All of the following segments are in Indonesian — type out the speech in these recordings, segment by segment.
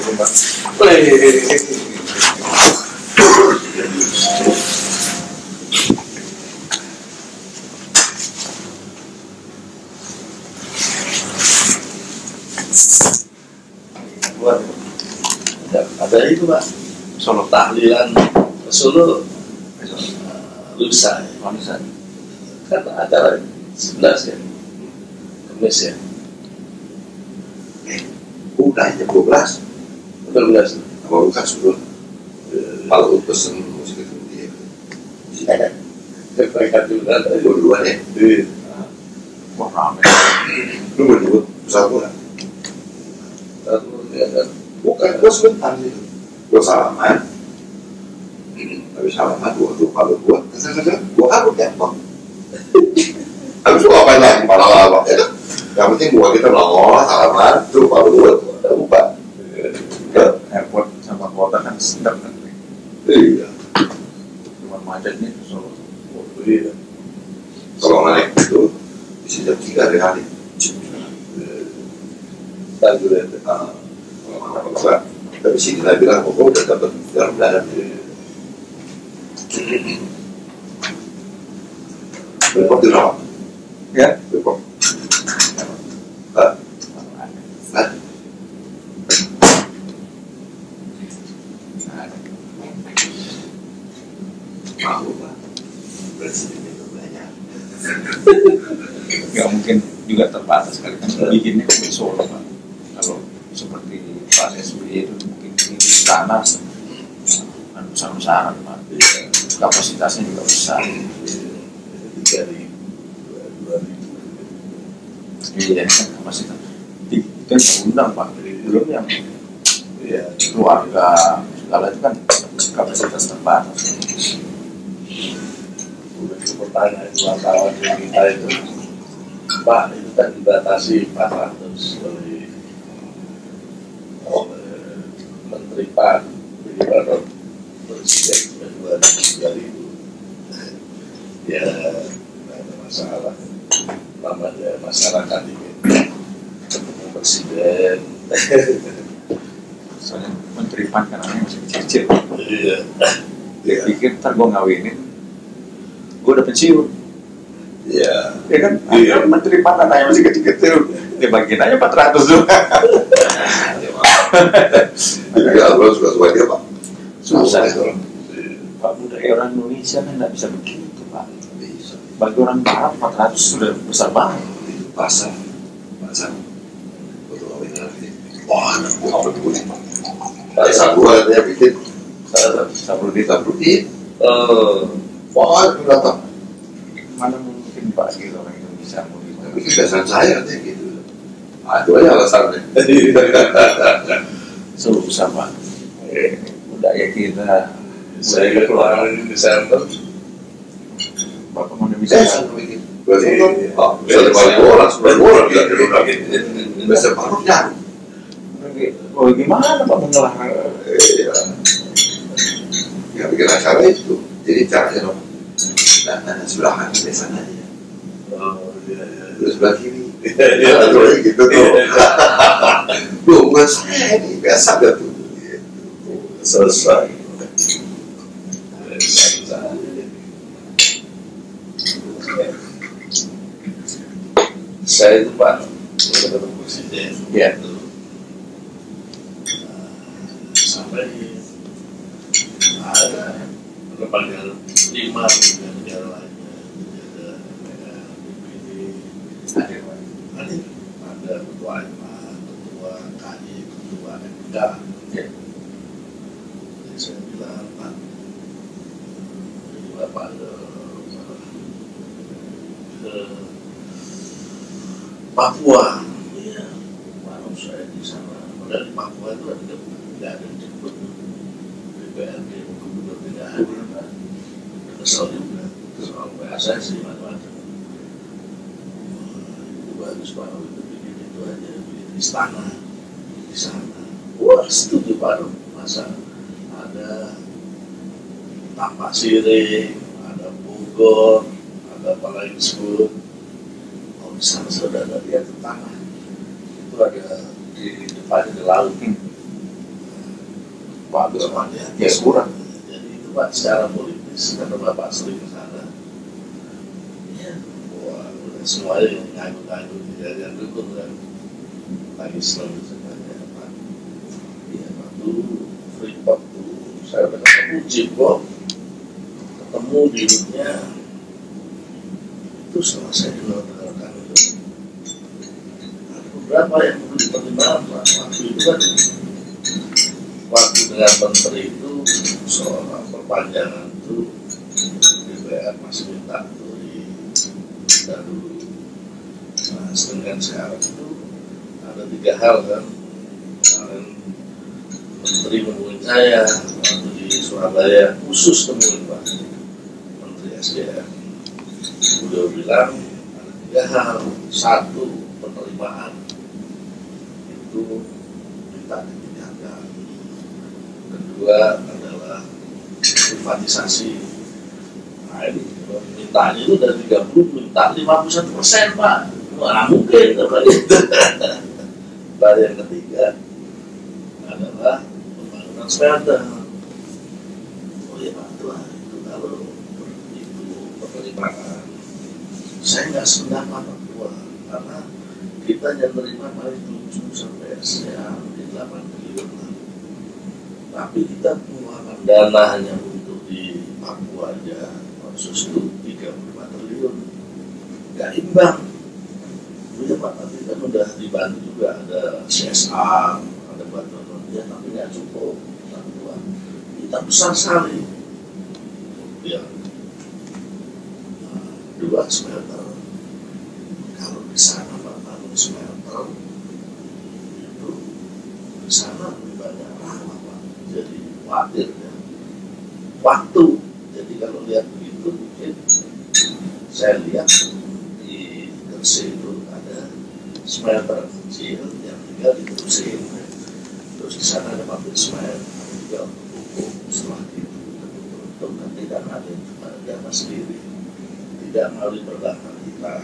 Mbak. Buat ada itu Pak, Solo tahlilan Solo lusa kan acara 11 ya, Kamis ya. Udah jam 12. Apa bukan sudah? Kalau pesen musik itu dia. Mereka juga Dua-dua ya. Wah rame. Lu mau nyebut pesawat gua? Bukan, gua sebentar gitu. Gua salaman. Habis salaman gua tuh kalau gua kesel-kesel gua kabur tempok. Habis gua ngapain lagi malah ya kan? Yang penting gua kita nongol salaman tuh kalau gua udah lupa. Airport sama kota kan sedang kan. Iya. Cuma macetnya Solo. iya. Kalau naik itu bisa jam 3 hari. Tadi udah Tapi sini lah bilang, kok udah dapat dalam. Report itu apa? Ya? Report. Hah? Malu Pak. Presiden itu banyak. Nggak mungkin juga terbatas kali kan bikinnya di Solo Pak. Kalau seperti Pak SBY itu mungkin di tanah kan besar-besaran Pak. Kapasitasnya juga besar. 3.000, 2.000. Iya kan kapasitas. Itu yang terundang Pak. Belum yang Iya. keluarga segala itu kan kapasitas terbatas. Udah pertanyaan wartawan kita itu, Pak itu kan dibatasi 400 oleh Menteri PAN, jadi baru Presiden sudah 2.000. Ya, nggak ada masalah. Namanya masyarakat ini ketemu Presiden. Soalnya Menteri PAN kan anaknya masih kecil-kecil. Iya. Dia pikir ntar gue ngawinin, gue udah pensiun. Iya. Ya kan? Iya. Kan Menteri PAN anaknya masih kecil-kecil. Dia bagiin aja 400 dulu. Jadi Alvaro suka-suka dia Pak. Susah itu. Pak, budaya orang Indonesia kan nggak bisa begitu Pak. Bisa. Bagi orang Barat 400 sudah besar banget. Itu pasar. Betul apa ini? Wah, gua apa dulu nih Pak? Pasar gua katanya bikin Sabrudin. Wah, itu datang. Mana mungkin Pak gitu orang Indonesia mau Tapi gitu. kebiasaan saya katanya gitu. Itu aja alasannya. Susah Pak. Budaya kita. Saya keluar di Desember. Bapak mana bisa? Bikin. Bisa 5.000 orang, 10.000 orang bisa diundang. Bisa baru nyaru. Oh gimana Pak mengelah? Iya. Ya bikin acara itu. Jadi caranya dong. Nah, sebelah kanan biasanya aja. Oh iya. Terus sebelah kiri. Iya. Terus gitu tuh. Loh, bukan saya ini biasa gak tuh. Selesai. Saya itu Pak ketemu Presiden. Iya. Sampai ada lembaga 5 negara lainnya, ada BPD, ada ketua MA, ketua KI, ketua MK. Iya. Jadi saya bilang Pak, ini Bapak ke Papua, iya, baru saya di sana. Padahal di Papua itu tidak ada disebut DPRD, gubernur tidak ada. Kesal juga, soal PSSI macam-macam. Itu bagus Pak, itu bikin itu aja, bikin istana di sana. Wah, setuju Pak, masa ada Tampak Siring, ada Bogor, ada apa lagi disebut. Di sana sudah ada lihat tanah itu ada di depannya di laut Pak Belum ya kurang. Jadi itu Pak secara politis karena Bapak sering ke sana. Ya, wah udah semuanya yang nganggur-nganggur yang dukung kan. Lagi selalu sebenarnya Pak. Iya waktu Freeport tuh saya udah ketemu Jibok, ketemu dirutnya itu setelah saya dengarkan itu ada beberapa yang perlu dipertimbangkan Pak. Waktu itu kan waktu dengan menteri itu soal perpanjangan itu DPR masih minta tuh dulu. Nah sedangkan sekarang itu ada 3 hal kan. Kemarin menteri nemuin saya waktu di Surabaya khusus temuin Pak Menteri SDM. Beliau bilang ada 3 hal. 1, penerimaan itu minta ditingkatkan. Kedua adalah privatisasi. Nah ini mintanya itu dari 30 minta 51% Pak. Wah mungkin apa itu. Lalu yang ketiga adalah pembangunan smelter. Oh iya Pak Tua, itu kalau itu penerimaan saya nggak sependapat Pak Tua karena kita yang menerima paling 7 sampai sekian di 8 triliun lah. Tapi kita mengeluarkan dana hanya untuk di Papua aja khusus itu 35 triliun nggak imbang. Ya Pak, tapi kan udah dibantu juga ada CSR, ada bantuan ya, tapi nggak cukup. Kita besar sekali. Ya, 2 smelter. Kalau di sana Pak bangun smelter itu di sana lebih banyak rawa Pak. Jadi khawatir ya. Waktu. Jadi kalau lihat begitu mungkin saya lihat di Gresik itu ada smelter kecil yang tinggal diterusin. Terus di sana ada pabrik semen juga pupuk setelah itu kan tidak ada dana sendiri, tidak melalui perbankan kita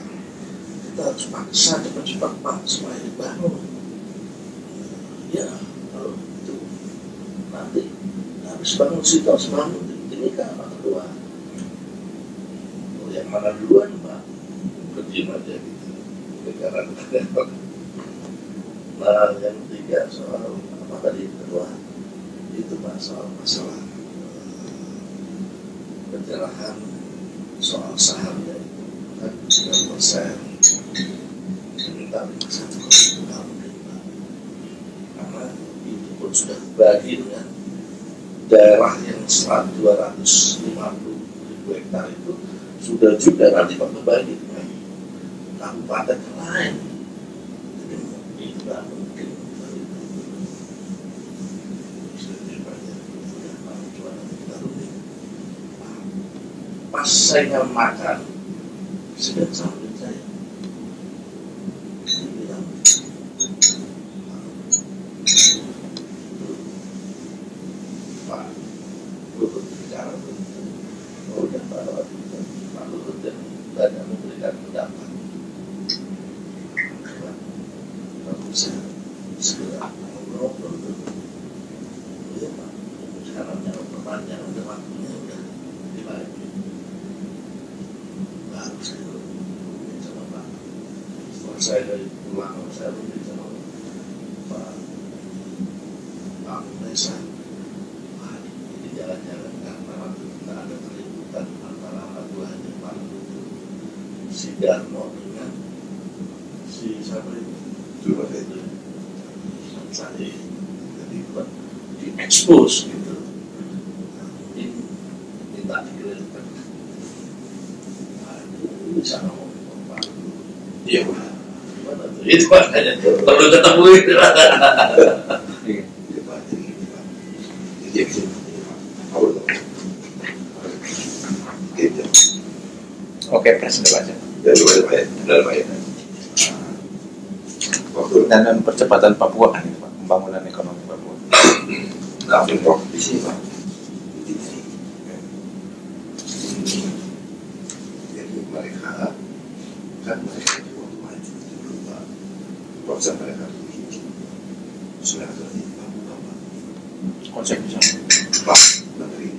harus paksa cepat-cepat Pak supaya dibangun. Ya kalau itu nanti habis bangun situ harus bangun ini kan apa kedua. Oh yang mana duluan Pak? Berdiam aja gitu. Negara. Nah yang ketiga soal apa tadi kedua itu Pak soal masalah pencerahan soal sahamnya itu kan 9% diminta 51% Pak karena itu pun sudah bagi dengan daerah yang 250.000 hektar itu sudah juga nanti Pak berbagi dengan kabupaten yang lain. Jadi itu nggak mungkin pas saya makan sedang sambil saya bilang Pak Luhut bicara oh ya Pak Luhut dan banyak memberikan pendapat bisa segera ngobrol dulu ya Pak sekarang yang pertanyaan ada waktunya udah dibagi baru saya berbicara sama Pak setelah saya dari pulang saya berbicara sama Pak Nesa wah ini jalan-jalan karena waktu kita ada keributan antara aduannya Pak si Darmo dengan si siapa itu cuma itu saya jadi buat diekspos gitu ini minta dikirimkan bisa ngomong Pak iya Pak gimana tuh itu makanya perlu ketemu itu iya Pak jadi oke presiden aja dari baik dan percepatan Papua kan Pak, pembangunan ekonomi Papua. Langsung di sini Pak. Jadi mereka kan mereka juga maju dulu Pak. Proses mereka begini sudah terjadi Papua Pak. Oh konsepnya Pak Menteri.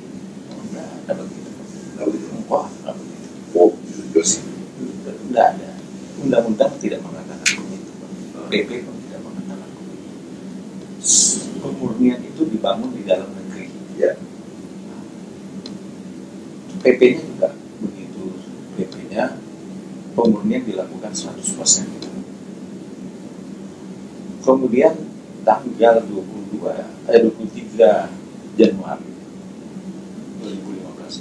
enggak ada begitu. Nggak begitu. Wah, enggak begitu. Oh, justru bersih. Enggak ada. Undang-undang tidak mengatakan begitu. PP pun tidak mengatakan begitu. Pemurnian itu dibangun di dalam negeri. Ya. PP-nya juga begitu. PP-nya pemurnian dilakukan 100%. Kemudian tanggal 23 Januari 2015,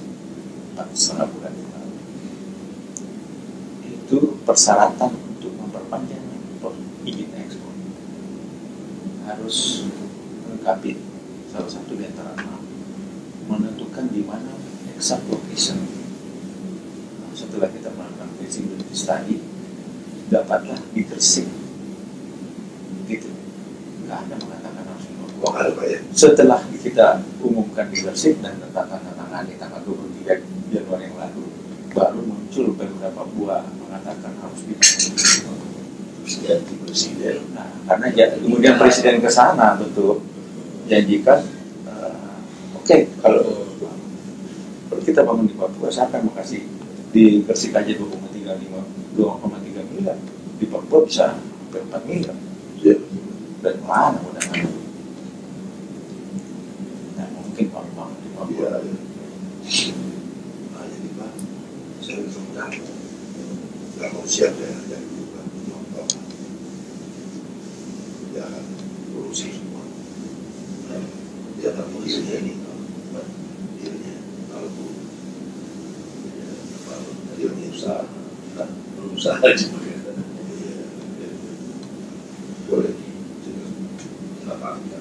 4,5 bulan yang lalu, itu persyaratan untuk memperpanjang izin ekspor harus melengkapi salah satu di antara menentukan di mana exact location. Setelah kita melakukan feasibility study, dapatlah di Gresik. Gitu. Nggak ada mengatakan harus di Papua. Wah, ada Pak ya. Setelah kita umumkan di Gresik dan tanggal-tanggal tanggal 23 Januari yang lalu, baru muncul beberapa buah mengatakan harus di Terus ganti presiden. Nah, karena kemudian presiden ke sana betul janjikan, oke, kalau kita bangun di Papua, siapa yang mau kasih di Gresik aja 2,3 miliar, di Papua bisa sampai 4 miliar. Ya. Dan mana undangan? Nah, mungkin Bang di Papua. Iya. Nah, jadi Pak, saya udah nggak mau siap ya dari dulu Pak. Ya, urusi semua. Dia tak mau dirinya ini, dirinya kalau dirinya usaha, Berusaha juga. boleh. Apa? Ya.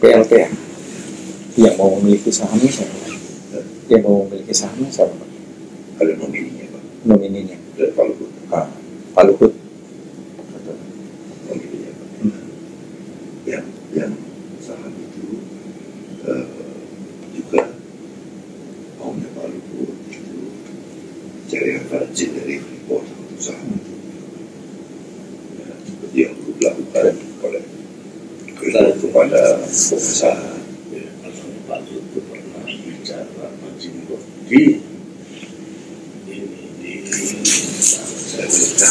PLT ya? Yang mau memiliki sahamnya siapa? Yang mau memiliki sahamnya siapa? Ada nomininya Pak, Nomininya dari Pak Luhut. Pak Luhut. Nomininya Pak. Yang saham itu juga maunya Pak Luhut itu cari referensi dari Freeport untuk saham itu. Ya, seperti yang dulu dilakukan oleh kepada pengusaha. Pak Lut itu pernah bicara Majimbo di Saya bilang,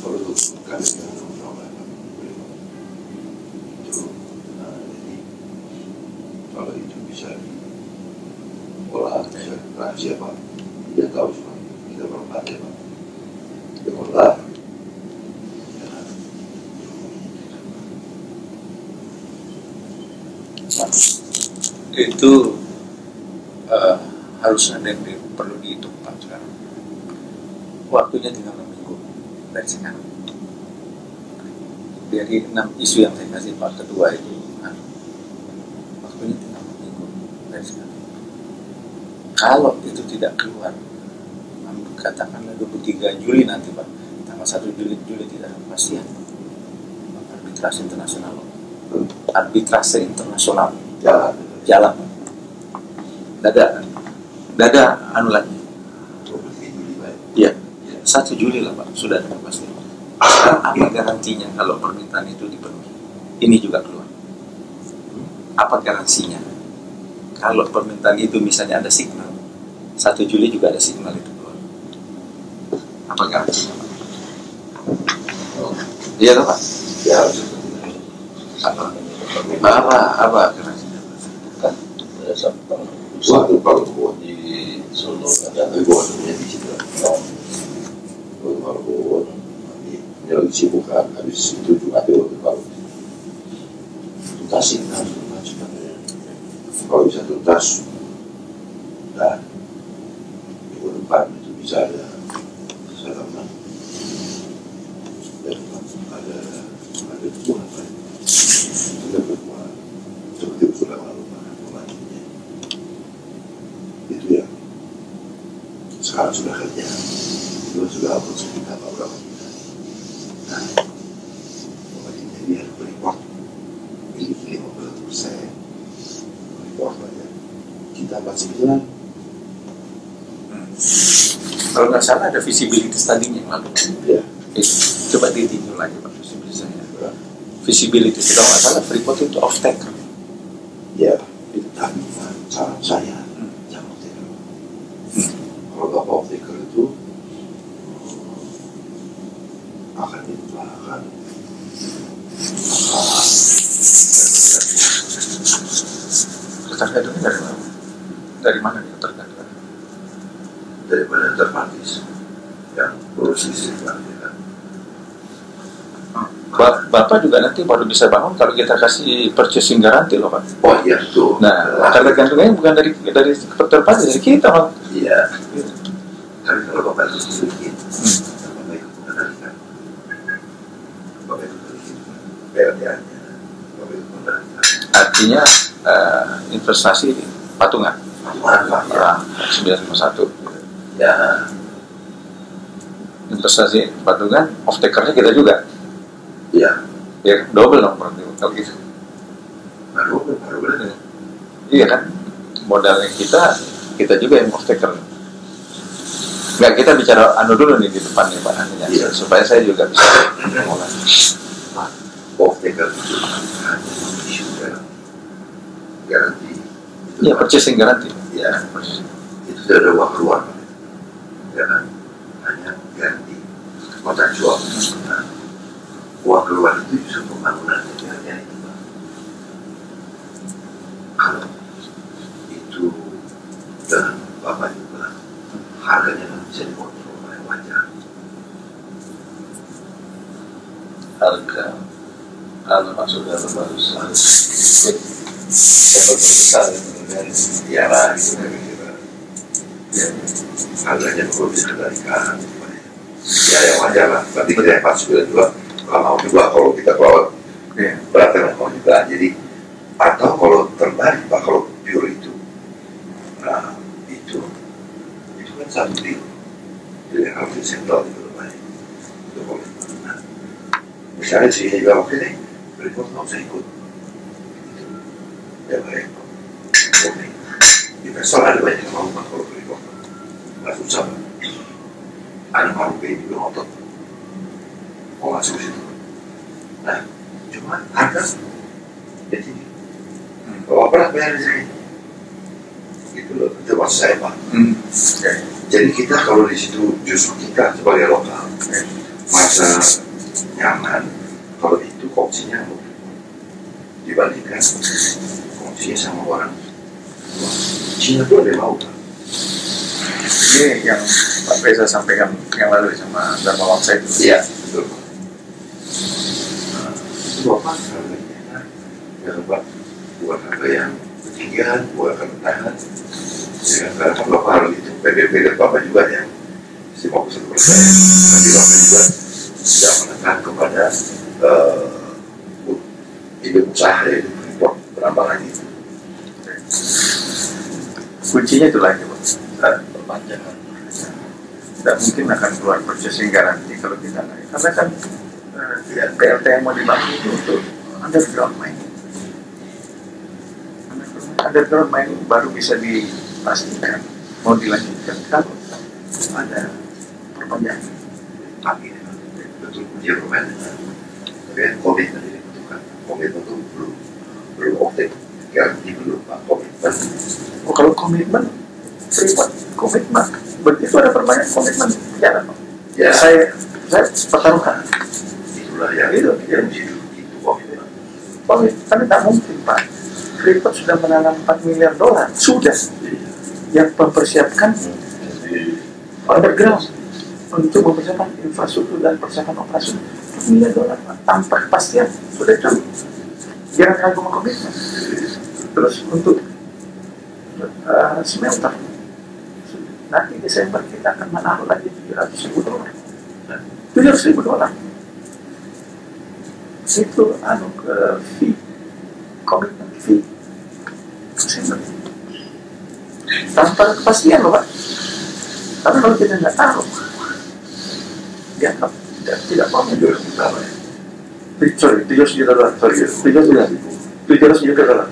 kalau itu bukan itu, jadi kalau itu bisa diolah, bisa rahasia Pak, dia tahu semua, kita berempat ya Pak, diolah. Itu harus ada yang perlu dihitung Pak sekarang. Waktunya tinggal 6 minggu dari sekarang. Dari 6 isu yang saya kasih Pak Ketua itu, waktunya tinggal 6 minggu dari sekarang. Kalau itu tidak keluar, katakanlah 23 Juli nanti Pak, tanggal 1 Juli tidak ada kepastian. Arbitrase internasional. Arbitrase internasional jalan. Dada anu lagi. 23 Juli Pak. Iya, 1 Juli lah Pak, sudah ada kepastian. Sekarang apa garansinya kalau permintaan itu dipenuhi? Ini juga keluar. Apa garansinya? Kalau permintaan itu misalnya ada signal, 1 Juli juga ada signal itu keluar. Apa garansinya Pak? Iya toh Pak? Ya, Apa garansinya? kan sampai waktu Pak Luhut di Solo ada ribuannya di situ. Waktu Pak Luhut lagi sibukan, habis itu juga ada waktu Pak Luhut. Tuntasin kan, kalau bisa tuntas, dan minggu depan itu bisa ada sekarang sudah kerja, itu sudah approach kita beberapa kita. Nah, pokoknya dia report ini 50%, report aja. Kita 49. Kalau nggak salah ada visibility study-nya yang lalu. Ya. Coba ditinjau lagi Pak visibility-nya. Visibility kalau nggak salah Freeport itu off taker. Ya, itu tadi saran saya, jangan off taker. Kalau bapak off taker itu akan Ketergantungan dari mana? Dari mana dia tergantung? daripada terpatis yang posisi kan. Bapak juga nanti baru bisa bangun kalau kita kasih purchasing garanti loh Pak. Oh iya tuh. Nah, tergantungnya bukan dari terpatis, dari kita Pak. Iya. Tapi kalau bapak itu sedikit, bapak itu mengendalikan. Bapak itu sedikit, PLTA-nya, bapak itu mengendalikan. Artinya investasi patungan. Patungan, ya. 951. Ya. Investasi patungan, off takernya kita juga. Iya. Ya double dong berarti kalau gitu. Baru. Iya kan, modalnya kita juga yang off taker. Nggak, kita bicara anu dulu nih di depan nih Pak, anunya, iya. supaya saya juga bisa ngomong. Off taker itu isu garansi. Iya, purchasing garanti. Ya, itu sudah ada uang keluar. Ya kan, hanya ganti kontrak jual. Nah, uang keluar itu justru pembangunan negara itu. Kalau itu dan bapak juga harganya kan bisa dikontrol oleh wajar. Harga maksudnya harus besar Ya lah, gitu kan. Ya, harganya perlu dikendalikan. Ya yang wajar lah. Berarti kita yang pas sudah juga mau juga kalau kita keluar berat mau juga. Jadi atau kalau terbalik Pak, kalau pure itu, nah itu kan satu deal. Jadi harus disentuh itu lumayan. Itu komitmen. Nah, misalnya sih juga oke deh, berikut nggak usah ikut. Ya baik. Oke. Investor ada banyak yang mau kalau berikut. Nggak susah. Ada mau kayak juga ngotot. Mau masuk situ. Nah, cuma harga jadi kalau pernah bayar di sini gitu loh, itu maksud saya Pak. Jadi kita kalau di situ justru kita sebagai lokal masa nyaman kalau itu opsinya dibandingkan opsinya sama orang Cina tuh ada yang mau Pak. Ini yang Pak Reza sampaikan yang lalu sama Dharma Wangsa itu. Iya, betul. Nah, itu Bapak harganya ya Bapak buat harga yang ketinggian, buat harga tahan. Ya, karena kan Bapak harus itu PDB dan Bapak juga yang 51%. Nanti Bapak juga tidak menekan kepada hidup usaha yaitu import penambangan itu. Kuncinya itu lagi Pak. Perpanjangan. Tidak mungkin akan keluar purchasing garanti kalau kita naik. Karena kan PLT yang mau dibangun itu untuk underground mining. Underground mining baru bisa dipastikan mau dilanjutkan kalau ada perpanjangan. Tapi betul kunci perpanjangan. Tapi kan komitmen ini dibutuhkan. Komitmen itu belum oke. Garanti belum Pak, komitmen. Oh, kalau komitmen, Freeport komitmen, begitu ada perpanjangan komitmen jalan. Ya, Saya pertaruhkan. itulah yang Itu komitmen. Tapi tak mungkin Pak. Freeport sudah menanam $4 miliar, sudah yang mempersiapkan underground untuk mempersiapkan infrastruktur dan persiapan operasi $4 miliar Pak. Tanpa kepastian sudah itu jangan ragu sama komitmen. Terus untuk smelter nanti Desember kita akan menaruh lagi $700.000. $700.000 itu fee, komitmen fee Desember tanpa kepastian loh Pak. Tapi kalau kita nggak taruh, dianggap tidak mau menjual kita. Sorry, 700 juta dolar. Sorry, 700 juta dolar.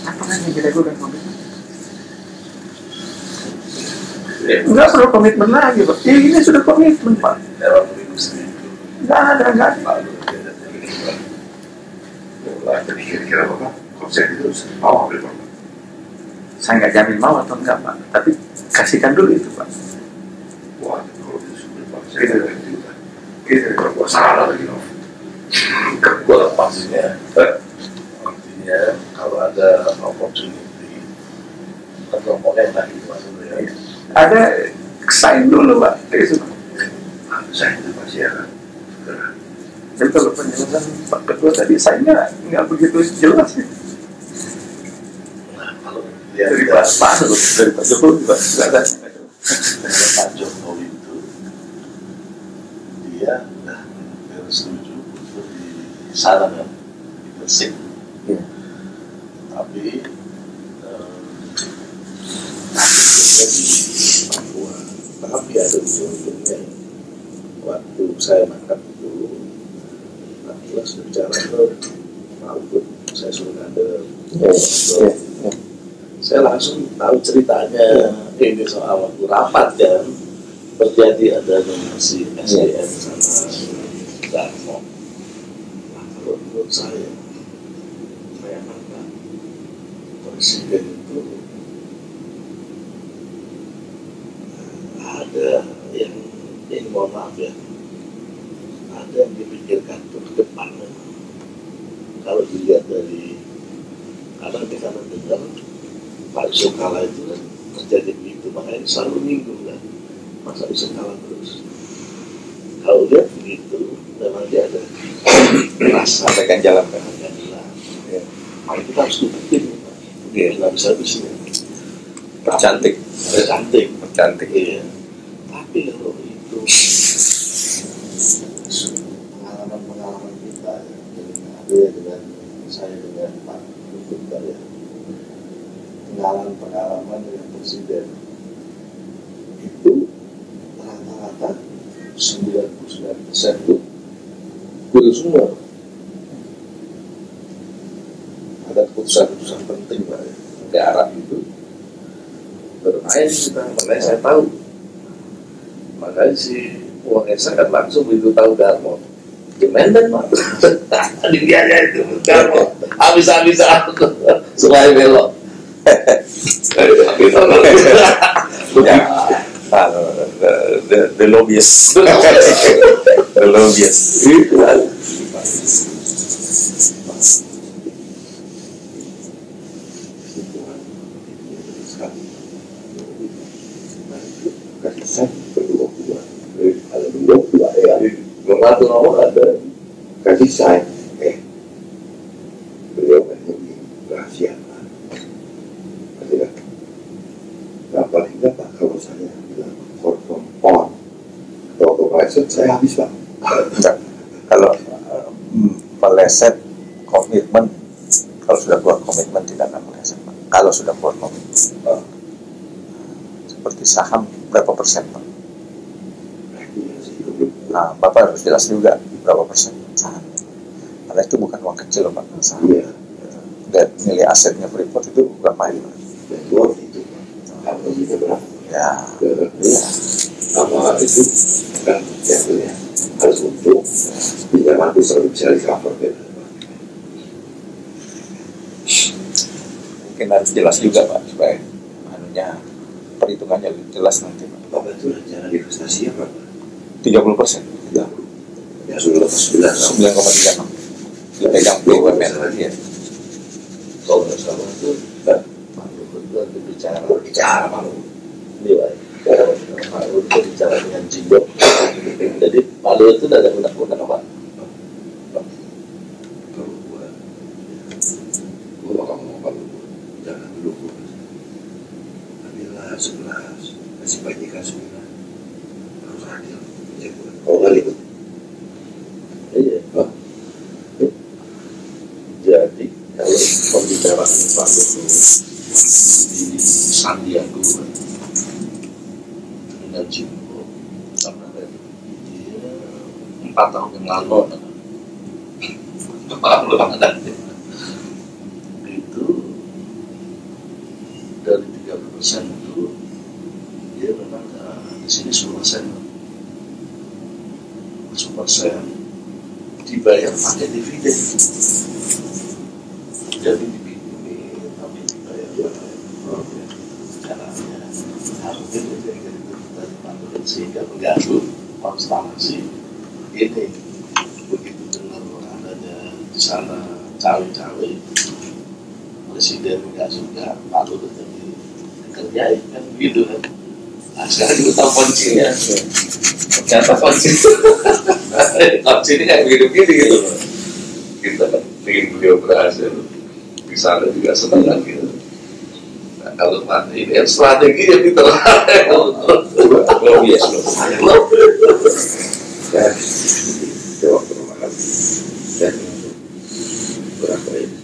Apakah yang diragukan komitmen? Nggak perlu komitmen lagi, Pak. Ini sudah komitmen, Pak. dalam industri itu Nggak ada. lalu tidak Tapi kira-kira Bapak konsep itu mau ambil Bapak? Saya nggak jamin mau atau enggak, Pak. Tapi kasihkan dulu itu, Pak. Wah, kalau itu sudah Pak, saya tidak juga. Kita berbuat salah lagi loh. gua maksudnya artinya kalau ada opportunity atau enak gitu maksudnya Ada sign dulu, Pak. Itu. Saya itu pasti akan Jadi kalau penjelasan Pak Ketua tadi sign-nya nggak begitu jelas ya. nah kalau dia Dari Pak dari Pak Jokowi juga nggak ada. kalau Pak Jokowi itu dia udah setuju untuk di sana kan di Gresik Iya. tapi akhirnya di Papua tapi ada ujung-ujungnya waktu saya mangkat dulu Natila sudah bicara ke Pak Ubud saya suruh ngader saya langsung tahu ceritanya ini soal waktu rapat kan terjadi ada nominasi SDM sama Darmo. Nah kalau menurut saya memang presiden itu ada yang ini mohon maaf ya ada yang dipikirkan untuk ke depan kalau dilihat dari karena kita mendengar Pak Yusuf Kala itu kan terjadi begitu makanya selalu minggu kan masa bisa kalah terus kalau lihat begitu memang dia ada rasa Sampaikan jalan kan. yang hilang ya. Makanya kita harus dudukin nggak bisa habis Percantik. iya tapi kalau itu pengalaman kita ya dengan saya dengan Pak Luhut ya pengalaman dengan presiden itu rata-rata 99% itu guru semua ada keputusan-keputusan penting Pak ya ke arah itu bermain kita makanya saya tahu makanya si Uang Esa kan langsung begitu tahu Darmo Gemenden Pak di dianya itu Darmo habis-habisan supaya belok The lobbyist. The lobbyist. kasih saya berdua ada berdua ya Membantu nomor ada kasih saya beliau kan ini rahasia kasih kan nggak paling nggak Pak kalau saya bilang korban pon atau kepleset saya habis Pak. Kalau meleset komitmen, kalau sudah buat komitmen tidak akan meleset, Pak. Kalau sudah buat komitmen, seperti saham berapa persen, Pak? Nah, Bapak harus jelas juga berapa persen saham. Karena itu bukan uang kecil, Pak. Saham. Iya. Dan nilai asetnya Freeport itu berapa ini, Pak? Betul itu kalau kita berapa Ya, iya sama itu kan ya punya harus untuk pinjaman itu selalu bisa di cover gitu. mungkin harus jelas juga, Pak, supaya anunya perhitungannya lebih jelas nanti, Pak. Apa itu rencana investasinya Pak? 30%, Ya sudah lepas 9,36 dipegang BUMN ya. kalau nggak salah itu Pak Luhut itu ada bicara Pak. nilai Pak Luhut itu bicara dengan Jimbok jadi Pak Luhut itu ada undang-undang apa? Kalau gua bakal ngomong Pak Luhut, jangan dulu gua. Ambillah 11, kasih bagikan 9. Harus adil. Ya gua. Kalau nggak ikut. Iya. Jadi kalau pembicaraan Pak Luhut di San Diego dengan Jimbo sama dia 4 tahun yang lalu ada itu dari 30% itu dia memang di sini 10% dibayar pakai dividen, jadi dibimbing tapi dibayar caranya harusnya dari sehingga mengganggu konstelasi ini. Begitu dengar adanya di sana cawe-cawe, presiden nggak suka, lalu terjadi dikerjain kan gitu kan. Nah sekarang kita tahu kuncinya, ternyata kunci ini kayak begini-begini gitu. Kita ingin beliau berhasil, di sana juga senang gitu. Nah kalau ini kan strategi yang kita lobby ya, jawab pertanyaan dan berapa ini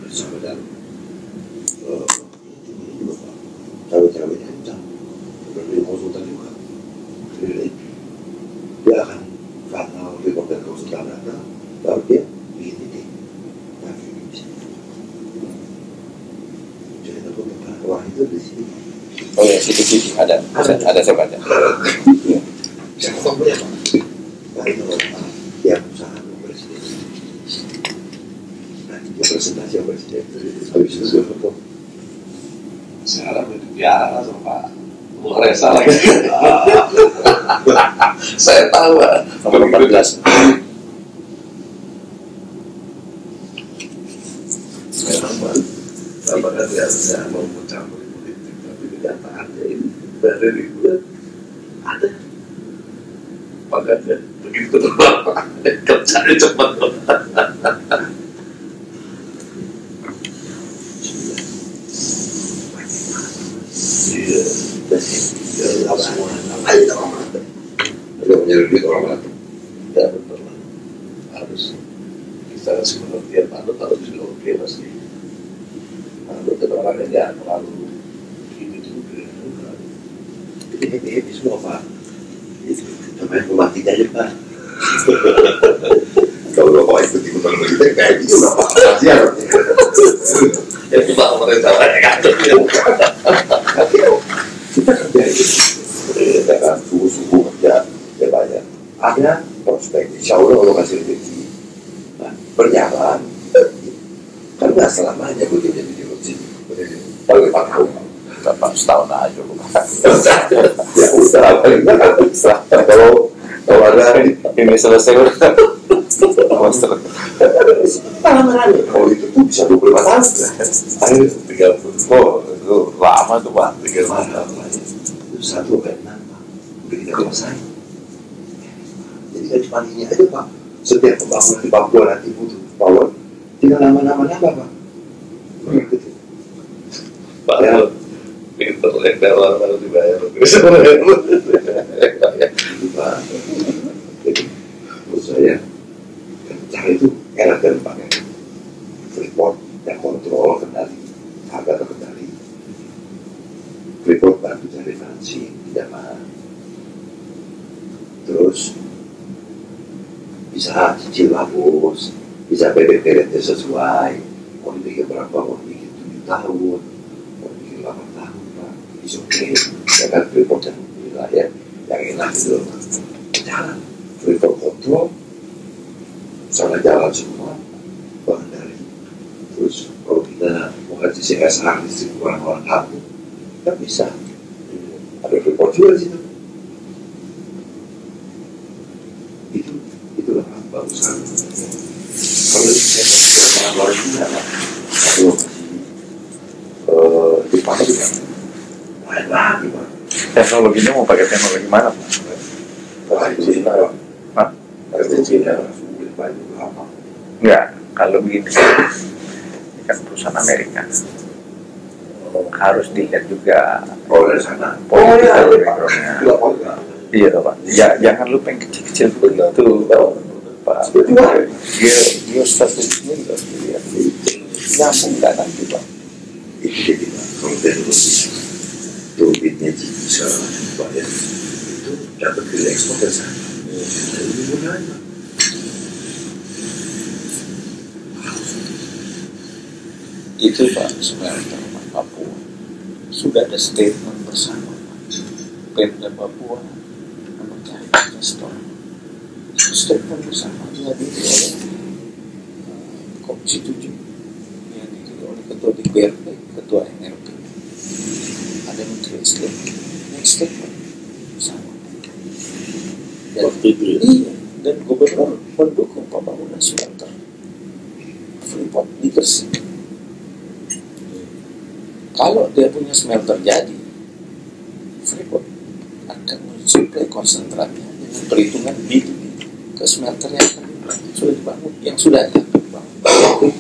bersama dalam cawe-cawenya kencang seperti konsultan juga dia akan karena report dari konsultan ada baru dia bikin ini jadi aku minta wah itu di sini. Oh ya, situ ada saya baca. Saya ketemu ya Pak. Nah itu yang usaha presiden. Nah dia presentasi yang presiden habis itu dia foto. sekarang udah biara sama Pak Resa lagi. Saya tahu Nomor 14. memang Bapak kan biasa mau mencampuri politik, tapi kenyataannya ini dari itu ada. Makanya begitu Bapak kerjanya cepat. Iya, ya semua Ayo kita orang mana? Ada menyelidiki orang mana? ya betul lah. Harus kita kasih pengertian harus juga oke pasti. Betul orangnya jangan terlalu ini juga. Ini happy semua Pak. Itu namanya romantik aja Pak. Kalau Bapak ikut-ikutan begitu kayak gitu nggak Pak? Kasihan. Ya cuma mereka kantor ya. Kita kerja itu, kita kan sungguh-sungguh kerja, ya banyak. Ada prospek, insya Allah kalau kasih rezeki. Nah, berjalan, kan nggak selamanya gue jadi di sini. Paling 4 tahun. Bapak setahun aja bukan. Ya udah, paling nggak kalau ada Ini selesai udah. kalau itu tuh bisa 25 tahun. Akhirnya 30. Oh, itu lama tuh Pak. 3 mahal lagi. Itu satu kayak nambah. Udah kita selesai. Jadi nggak cuma ini aja Pak. Setiap pembangunan di Papua nanti butuh power, tinggal nama-nama Pak. Begitu. Pak, pinter lebar baru dibayar. Pak. Jadi menurut saya cara itu enak dan pakai Freeport yang kontrol kendali harga terkendali. Freeport bantu cari finansi tidak mahal. Terus bisa cicil bagus, bisa PDP rate sesuai. Mau dibikin berapa? Mau dibikin 7 tahun, mau dibikin 8 tahun, Pak. It's okay. Ya kan Freeport yang wilayah yang enak itu jalan. Freeport kontrol, sana jalan semua, pengendali. Terus kalau kita mau kasih CSR di situ orang-orang kampung, kan bisa. Ada Freeport juga di situ. Itulah bagus kan. Kalau saya orang luar juga, kalau di mana juga lain lagi Pak. Teknologinya mau pakai teknologi mana Pak? Wah itu Cina Pak. Hah? Itu Cina sulit banyak apa? Enggak, kalau begini ini kan perusahaan Amerika. Harus dilihat juga Oh dari sana. political background-nya. Dua orang. Iya Pak. Ya, jangan lupa yang kecil-kecil begitu Pak. Seperti apa? Geostatistiknya juga harus dilihat. nyambung nggak nanti Pak? Itu jadi Pak, kalau teknologi turbinnya bisa Pak ya, itu dapat dari ekspor ke sana. Jadi gunanya Itu Pak, smelter Papua sudah ada statement bersama Pemda Papua mencari investor. Statement bersama dihadiri oleh Komisi 7, dihadiri oleh Ketua DPRD, Ketua NRP, ada Menteri SDM, statement bersama. Waktu itu ya? Iya, dan Gubernur mendukung pembangunan smelter Freeport di Gresik. Kalau dia punya smelter jadi, Freeport akan mensuplai konsentratnya dengan perhitungan B2B ke smelter yang sudah dibangun, yang sudah ada dibangun.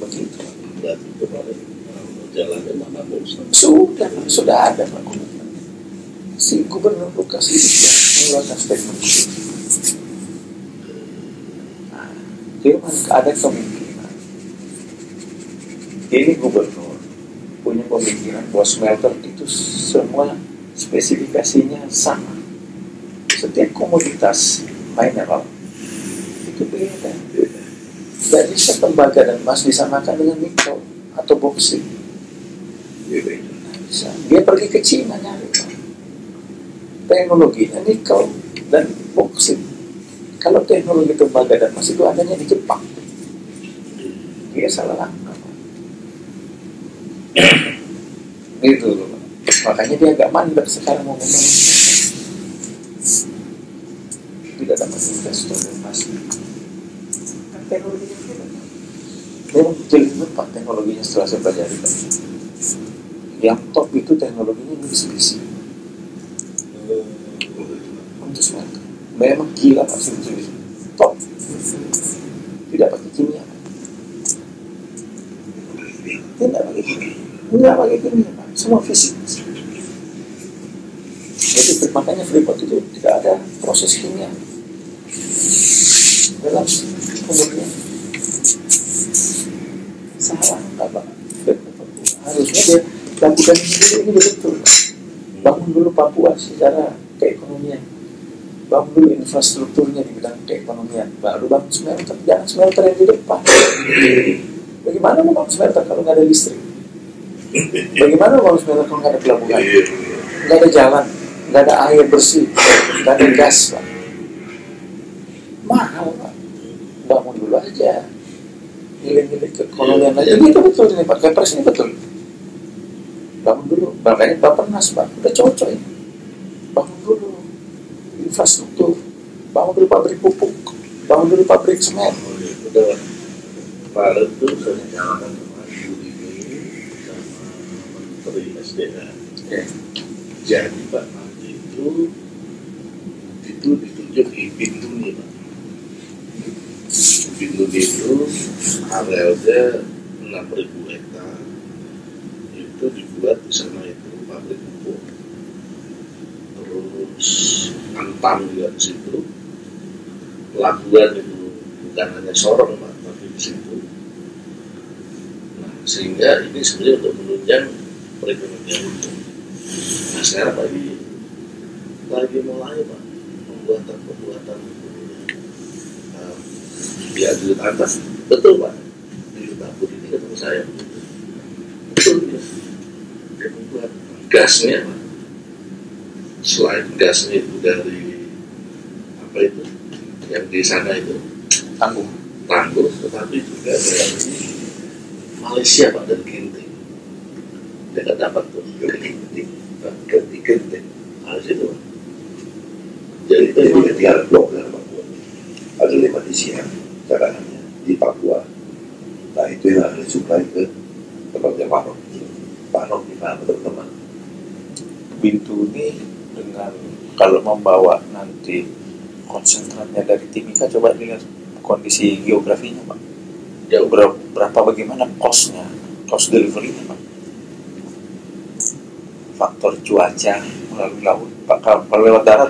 Begitu. Berarti kemarin jalannya mana bosan? Sudah ada Pak komitmen. Si Gubernur Lukas itu sudah mengeluarkan statement itu. Nah, ada kemungkinan ini Gubernur punya pemikiran bahwa smelter itu semua spesifikasinya sama. Setiap komoditas mineral itu beda. Tidak bisa tembaga dan emas disamakan dengan nikel atau boksit. Bisa. Dia pergi ke Cina nyari Pak. Teknologinya nikel dan boksit. Kalau teknologi tembaga dan emas itu adanya di Jepang. Dia salah langkah. Gitu loh. Makanya dia agak mandek sekarang mau ngomong. Tidak dapat investor yang pasti. Kan teknologinya beda. Memang jelimet Pak teknologinya setelah saya pelajari Pak. Yang top itu teknologinya Mitsubishi. Untuk smelter. Memang gila Pak Mitsubishi. Top. Tidak pakai kimia. Tidak pakai kimia. Enggak pakai kimia Pak, semua fisik. Jadi makanya Freeport itu tidak ada proses kimia dalam pemurnian. Salah nggak Pak? Harusnya dia lakukan ini betul Pak. Bangun dulu Papua secara keekonomian, bangun dulu infrastrukturnya di bidang keekonomian, baru bangun smelter. Jangan smelter yang di depan. Bagaimana mau bangun smelter kalau nggak ada listrik? Bagaimana kalau smelter kalau nggak ada pelabuhan, nggak ada jalan, nggak ada air bersih, nggak ada gas Pak? Mahal Pak. Bangun dulu aja, nilai-nilai keekonomian aja. Ini betul ini Pak, Kepres ini betul. Bangun dulu, makanya Bappenas Pak, udah cocok ini. Bangun dulu infrastruktur, bangun dulu pabrik pupuk, bangun dulu pabrik semen. Udah kemarin tuh saya nyalakan Menteri SDM. Jadi Pak nanti itu ditunjuk Bintuni Pak. Bintuni itu arealnya 6.000 hektar. Itu dibuat di sana itu pabrik pupuk. Terus Antam juga di situ. Pelabuhan itu bukan hanya Sorong Pak, tapi di situ. Nah, sehingga ini sebenarnya untuk menunjang perekonomian itu. Nah sekarang lagi mulai Pak pembuatan biar di atas betul Pak di Tabur ini ketemu saya betul ya dia membuat gasnya Pak. Selain gasnya itu dari apa itu yang di sana itu tangguh tetapi juga dari Malaysia Pak dan Kinting dia nggak dapat tuh Genting harus itu Pak. Jadi tinggal blok dari Papua. Ada 5 isian cadangannya di Papua. Nah itu yang harus disuplai ke tempatnya Pak Nok di mana teman-teman. Bintuni dengan kalau membawa nanti konsentratnya dari Timika, coba lihat kondisi geografinya Pak. Ya berapa bagaimana cost delivery-nya Pak. Faktor cuaca melalui laut Pak, kalau lewat darat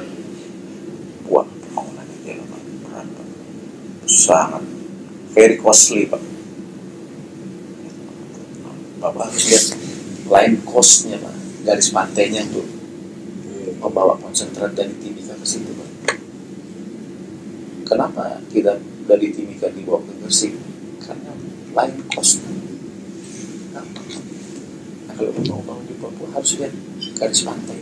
buat pembangunan itu Pak, sangat very costly Pak. Bapak harus lihat line cost-nya Pak, garis pantainya untuk membawa konsentrat dari Timika ke situ Pak. Kenapa tidak dari Timika dibawa ke Gresik? Karena line cost. Nah, kalau mau bangun di Papua harus lihat garis pantai.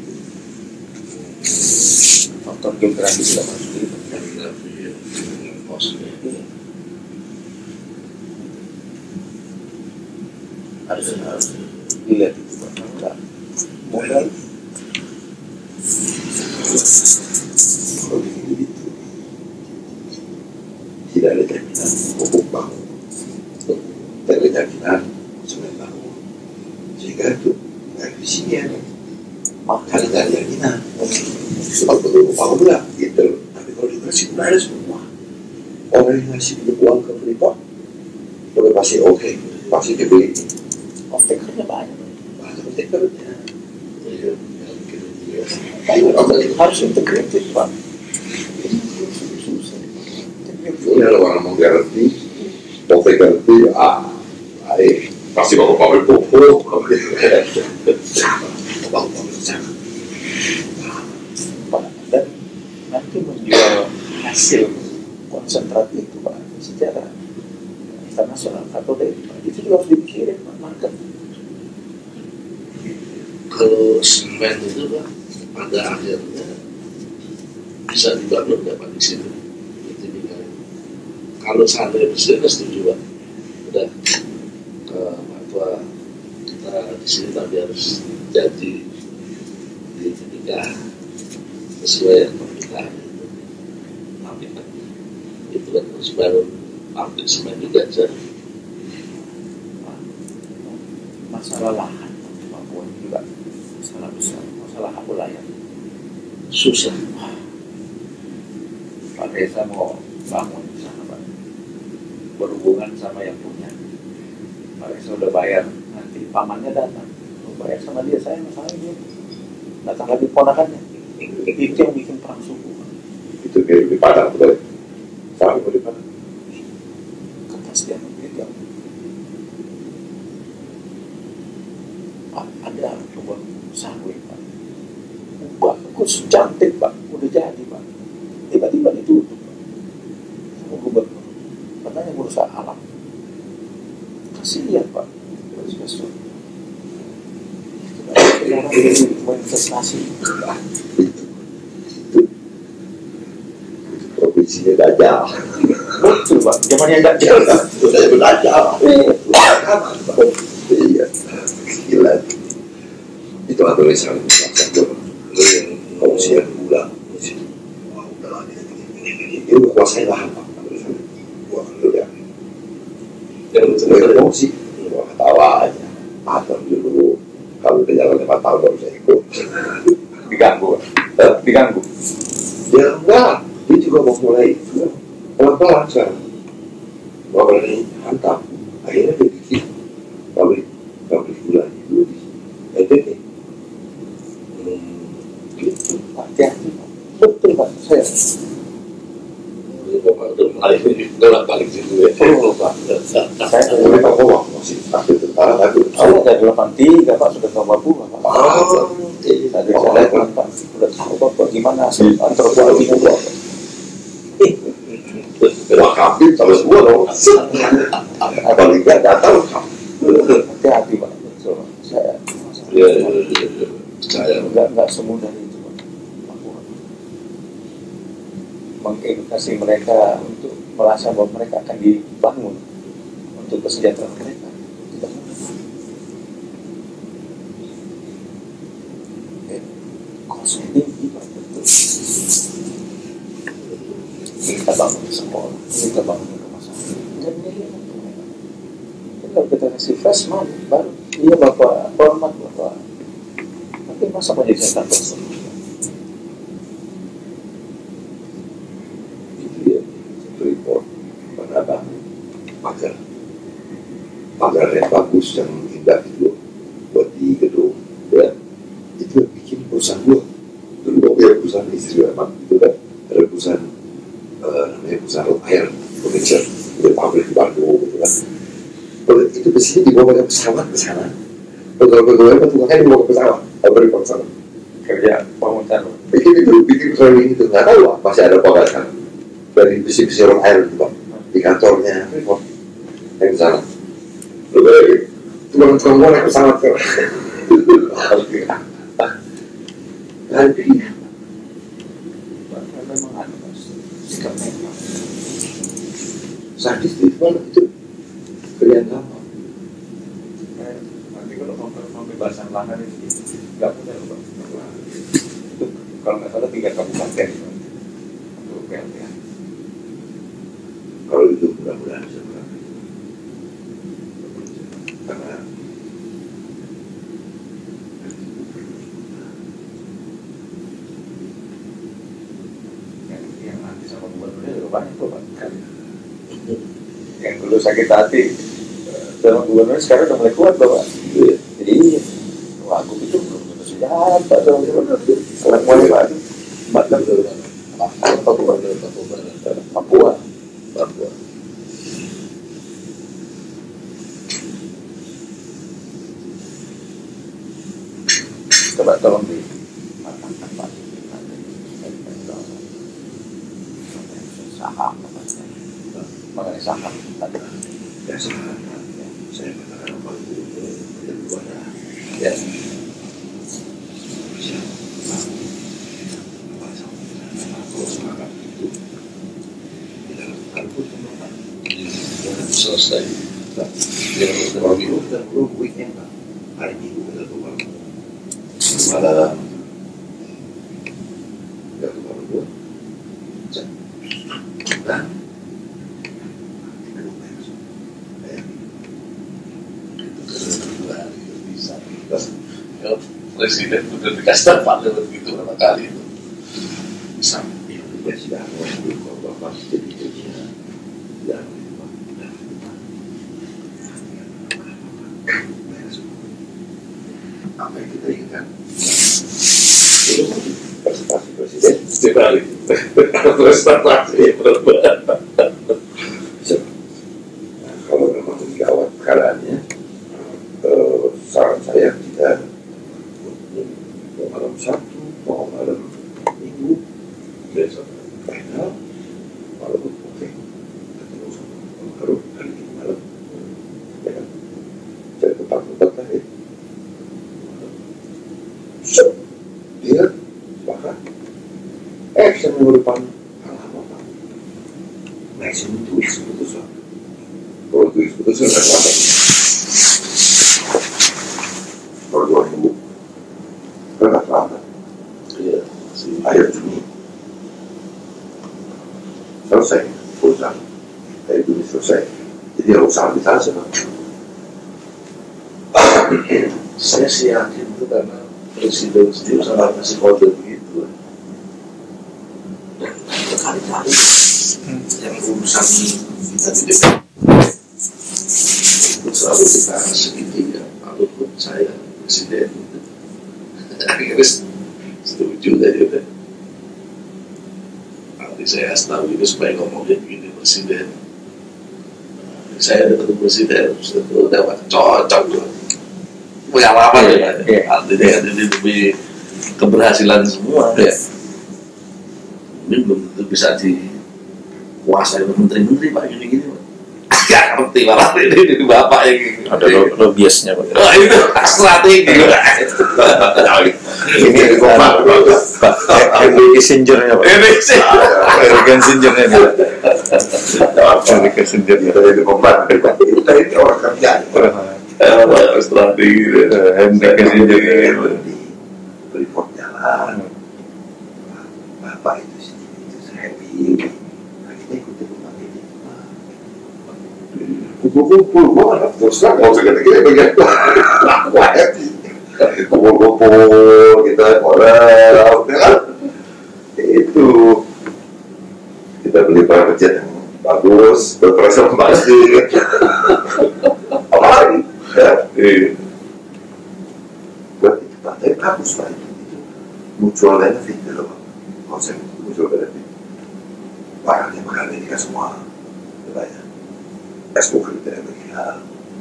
Faktor geografi juga harus dilihat. Kosnya. Harus dilihat itu Pak. Enggak modal. Kalau begitu tidak ada jaminan pupuk bangun, tidak ada jaminan semen bangun, sehingga itu nggak di sini ada cari jaminan. Sebab betul bangun lah gitu. Tapi kalau di Gresik udah ada semua. Orang yang ngasih uang ke Freeport udah pasti oke, pasti dibeli. Off-takernya banyak. Off-takernya Harus integrated Pak. ya orang mau garansi, mau garansi, baik pasti bawa pabrik pupuk, bawa pabrik sana. Pak, dan nanti menjual hasil konsentrat itu Pak secara internasional atau dari Pak, itu juga harus dipikirin Pak market. Kalau semen itu Pak, pada akhirnya bisa dibangun dapat di situ. Kalau seandainya presiden setuju Pak, udah apa kita di sini tapi harus jadi di Timika sesuai yang pernikahan itu. Tapi kan itu kan harus bangun pabrik semen juga aja. Masalah lahan Papua ini juga masalah besar, masalah hak wilayah. Susah. Pak Desa mau bangun di sana Pak, berhubungan sama yang punya. Pak Desa udah bayar, nanti pamannya datang, mau bayar sama dia, saya masalah dia datang lagi ponakannya. Itu yang bikin perang suku. Itu kayak di Padang, betul? Sama di Padang. Kepastian begitu. Pak, ada kebun sawit Pak, bagus, cantik Pak, udah jadi Pak, tiba-tiba ditutup Pak sama gubernur, katanya merusak alam. Kasihan Pak, investor orang mau investasi. Provinsinya Dajjal. Betul Pak, zamannya Dajjal. Sudah itu Dajjal. Iya, gila. Itu atau misalnya satu yang kongsian gula, wah udah lah ini udah kuasain lahan Pak. Wah lu ya, yang sebagai kongsi, wah ketawa aja. Atau dulu kalau udah jalan 5 tahun baru saya ikut. Diganggu, diganggu. Ya enggak, dia juga mau mulai pelan-pelan sekarang. Mau mulai hantam, akhirnya dia bikin pabrik gula dulu di NTT. Gitu, Hati-hati Pak, betul Pak, saya. Ini Bapak udah mulai balik situ ya. Oh Pak, saya mulai Papua masih aktif tentara tapi saya dari 83 Pak sudah tahu Papua Pak. Tadi saya lihat Pak, sudah tahu Bapak gimana antropologinya Pak. wah kambing sama semua dong. Paling nggak datang Hati-hati Pak, betul. Saya Saya nggak semudah itu Pak. Papua. Mengedukasi mereka untuk merasa bahwa mereka akan dibangun untuk kesejahteraan mereka tidak mudah. Kosnya tinggi Pak, betul. Kita bangun sekolah, kita bangun rumah sakit. Dan ini kalau kita kasih fresh money baru iya Bapak hormat Bapak. Tapi masa mau jadi kantor terus? itu ya report pada pagar yang bagus yang indah itu buat di gedung ya itu yang bikin perusahaan gua dulu gua punya perusahaan istri memang itu kan ada perusahaan namanya perusahaan air furniture dari pabrik di Bandung gitu kan. Itu kesini dibawa pakai pesawat ke sana pegawai petugasnya dibawa ke pesawat, beri pesawat. Kerja pengurusan. Bikin training itu nggak tahu lah, masih ada pengalaman dari bisi-bisi orang air itu Pak, di kantornya Freeport yang di sana. Lalu tukang naik pesawat kan. Lagi. Memang ada sikapnya. Sadis itu Pak, itu kalian apa? Nanti kalau pembebasan lahan itu nggak punya loh Pak. Itu kalau nggak salah 3 kabupaten untuk PLTA. Kalau itu mudah-mudahan bisa berakhir. Karena yang nanti sama gubernurnya banyak tuh Pak. Yang dulu sakit hati sama gubernur sekarang udah mulai kuat loh Pak. Jadi wah aku itu belum sejarah Pak sama gubernur. Sekarang mulai Pak. Bahkan Papua. Coba tolong di saham mengenai saham tadi. ya saya katakan apa itu yang kepada Ya. kalau semangat itu tidak lakukan pun teman-teman selesai. kalau dulu kita belum weekend Pak, hari Minggu kita keluar malam kita keluar dulu dan Presiden udah dikasih tempat lewat gitu berapa kali itu bisa ya sudah kalau bapak jadi-jadinya dan apa yang kita inginkan itu presentasi presiden sekali prestasi berbuat. nah, kalau memang gawat keadaannya saran saya kita mau malam Sabtu mau malam Minggu Besok final malam oke ketemu sama Om Harum hari ini malam ya kan cari tempat-tempat lah ya so dia bahkan minggu depan kalah apa maximum 2 weeks putusan kalau 2 weeks putusan nggak lama kalau 2 minggu nggak lama iya si akhir Juni selesai urusan akhir Juni selesai jadi harus arbitrase saya sih yakin itu karena presiden sendiri sama ngasih kode begitu berkali-kali yang urusan kita di DPR itu selalu kita segitiga lalu pun saya presiden akhirnya setuju tadi udah nanti saya tahu itu supaya ngomongin gini presiden saya ada ketemu presiden udah cocok tuh punya lama ya artinya ini demi keberhasilan semua ini belum tentu bisa dikuasai oleh menteri-menteri Pak gini-gini Pak gak ngerti malah ini bapak yang Ada lobbyisnya Pak. oh itu strategi ini di kompak Henry Kissingernya Pak. ini sih Henry Kissingernya nih. Henry Kissingernya. kita di kompak kita ini orang kerja strategi Henry Kissingernya. report jalan bapak itu happy kita ikutin kompak ini kumpul-kumpul gua anak terus terang mau segala-gala bagian aku happy kumpul-kumpul kita orang ya kan itu kita beli private jet yang bagus berpresentasi apa lagi ya buat itu Pak tapi bagus Pak itu mutual benefit loh konsep mutual benefit barangnya bakal dikasih semua ya S.O. kriteria bagi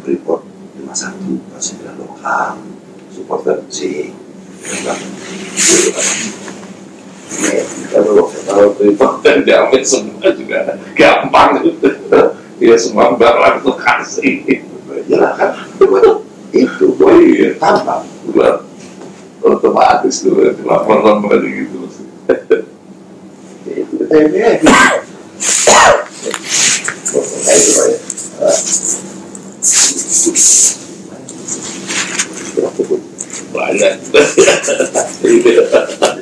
Freeport 5-1 pas lokal supporter si kalau Freeport dan diambil semua juga gampang gitu. Ya semua barang itu kasih. Ya kan, itu boleh tambah buat otomatis tuh lapor-lapor gitu. Itu TNI. Itu ya. Banyak.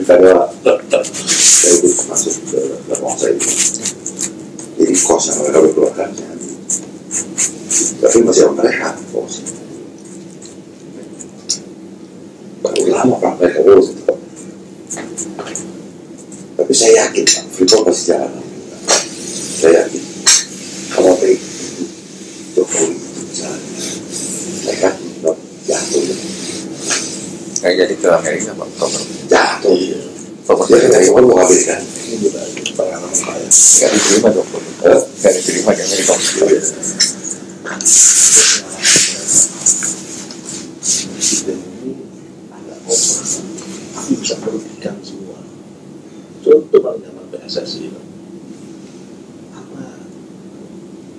Saya itu masuk ke dalam saya itu. Jadi kos yang mereka keluarkan saya ambil. Tapi masih ada mereka kos. Baru lama Pak mereka urus itu. Tapi saya yakin Pak, Freeport pasti jalan. Saya yakin kalau baik Jokowi itu bisa mereka jatuh. Kayak jadi ke Amerika Pak, Jatuh. fokus Jadi dari awal mau ngambil kan. Ini juga pengalaman saya. nggak diterima Jokowi, nggak diterima di Amerika. Presiden ini agak over, tapi bisa merugikan semua. Contoh Pak zaman PSSI, apa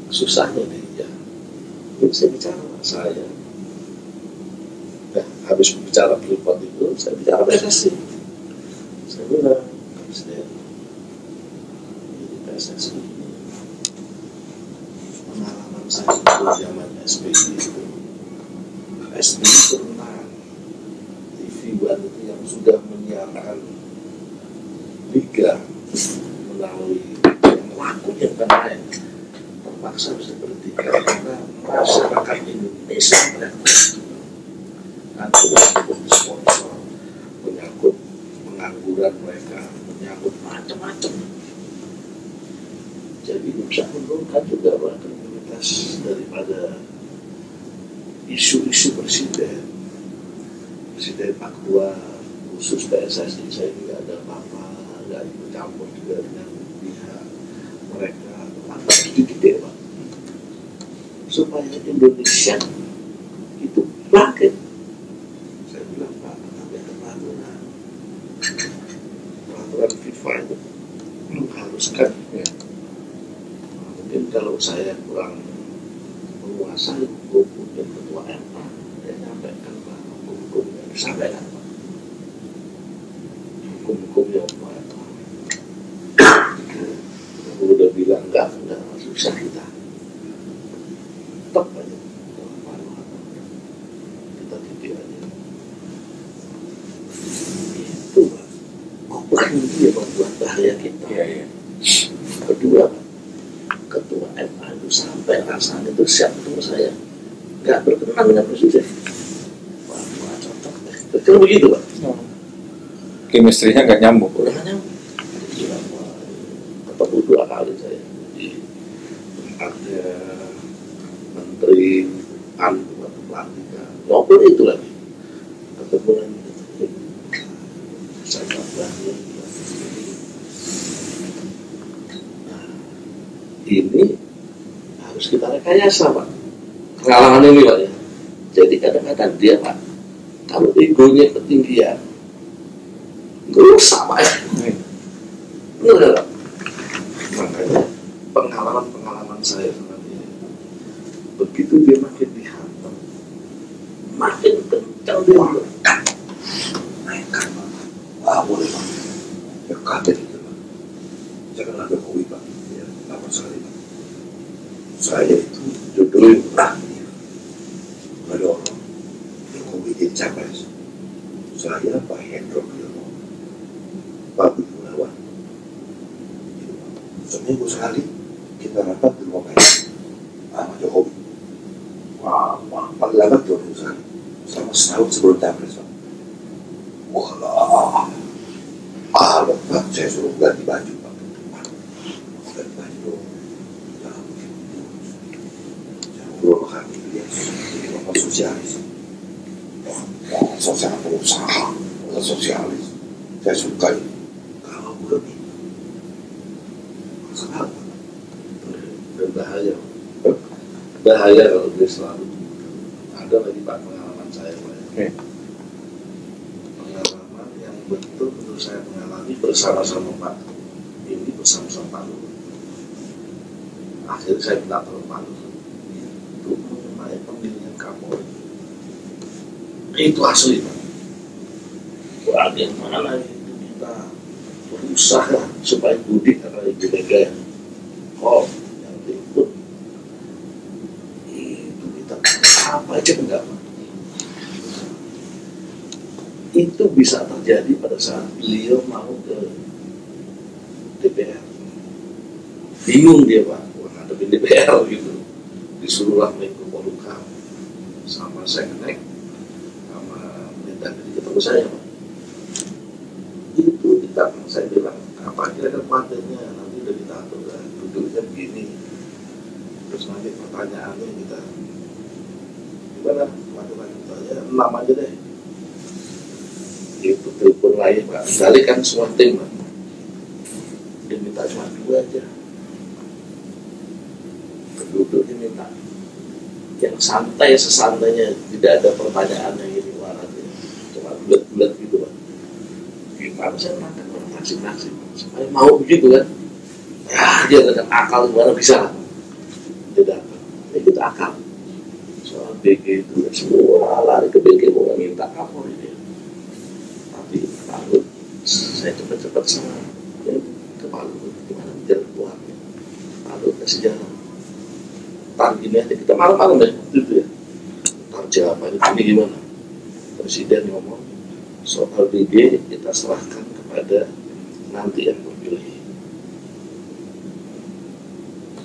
susahnya dia? Ini saya bicara sama saya. Nah, habis bicara Freeport itu, saya bicara PSSI. Saya bilang, Presiden, ini PSSI ini pengalaman saya itu zaman SBY itu. SBY pernah TV One itu yang sudah menyiarkan liga melalui yang lakunya bukan main, terpaksa bisa berhentikan karena masyarakat Indonesia kan menyangkut sponsor, menyangkut pengangguran mereka, menyangkut macam-macam. Jadi bisa menurunkan juga kredibilitas daripada isu-isu presiden Pak Ketua khusus PSSI. Saya tidak ada apa-apa, nggak ikut campur juga dengan pihak mereka. Harus dididik Pak, supaya Indonesia itu bangkit. Saya bilang Pak, tapi ada peraturan FIFA itu mengharuskan ya. Mungkin kalau saya kurang menguasai hukum dan ketua MA, saya nyampaikan Pak, hukum yang disampaikan Pak, hukum yang Pak udah bilang enggak susah kita tetap aja kita titik aja itu Pak, bukan dia membuat bahaya kita. Kedua Pak, ketua MA itu sampai rasanya itu siap ketemu saya, nggak berkenan dengan presiden. Wah, cocok deh. Betul begitu Pak. Chemistry-nya nggak nyambung. Makanya ketemu 2 kali saya di tempatnya Menteri Waktu Pelantikan. Ngobrol itu lagi. Ketemu lagi. Saya bangun. Ini harus kita rekayasa Pak, pengalaman ini Pak ya. Jadi kadang-kadang dia Pak, kalau egonya ketinggian, rusak Pak ya. Benar Pak. Makanya pengalaman saya sama dia, begitu dia makin dihantam, makin kencang dia Naikkan Pak. Wah boleh Pak. Ya kaget itu Pak. Jangan ada Jokowi Pak. Ya, lapor sekali Pak. Saya itu jodohin orangnya. Ada orang Jokowi jadi capres. Saya Pak Hendro Priyono, Pak Budi Gunawan. Seminggu sekali kita rapat di rumah Pak sama Jokowi. Wah, paling lambat 2 minggu sekali. Selama setahun sebelum capres Pak. Wah, Pak, saya suruh ganti baju Pak. Ganti baju. Dua kali dia jadi bapak sosialis. Sosial pengusaha, sosialis. Saya suka itu. Kalau belum ini, kenapa? berbahaya. Bahaya kalau dia selalu ada lanjutkan lagi Pak pengalaman saya Pak. Oke. Pengalaman yang betul menurut saya mengalami bersama-sama Pak ini bersama-sama Pak Luhut. Akhirnya saya minta tolong Pak Luhut itu mengenai pemilihan Kapolri. Itu asli Pak. Bagaimana itu kita berusaha supaya Budi karena Ibu Mega yang ikut itu kita apa aja enggak Pak. Itu bisa terjadi pada saat beliau mau ke DPR. Bingung dia Pak, ngadepin DPR gitu. Disuruhlah Menko Polhukam sama Seknek sama Mendagri ketemu saya Pak. Itu kita, saya bilang, apa kira-kira materinya nanti udah kita atur kan, duduknya begini. Terus nanti pertanyaannya kita gimana matematika ya 6 aja deh. Itu telepon lagi Pak, balikan semua tim Pak. Dia minta cuma 2 aja. Penduduk dia minta yang santai sesantainya, tidak ada pertanyaan yang ini waratnya, cuma bulat-bulat gitu Pak. Gimana saya menangkan orang masing-masing supaya mau begitu kan? Ya dia dengan akal gimana bisa? Tidak, ini kita akal. Soal BG itu semua lari ke BG mau minta Kapolri dia. Tapi Pak, saya cepat-cepat sama ya, ke Pak Luhut gimana jalan keluarnya. Pak Luhut kasih jalan. Tar gini aja kita malam-malam deh gitu ya. Tar jawabannya ini gimana? Presiden ngomong soal BG kita serahkan kepada nanti yang terpilih.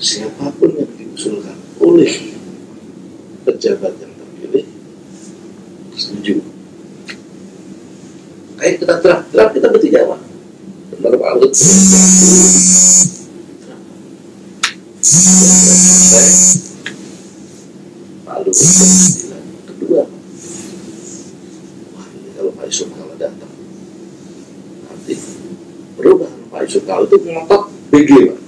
Siapapun yang diusulkan oleh pejabat yang terpilih setuju. Kayak kita terang kita bertiga Pak. Benar Pak Luhut. Selesai. Pak Luhut jam 9 kedua. Wah ini kalau Pak Yusuf kalau datang nanti berubah. Pak Yusuf kalau itu ngotot BG Pak.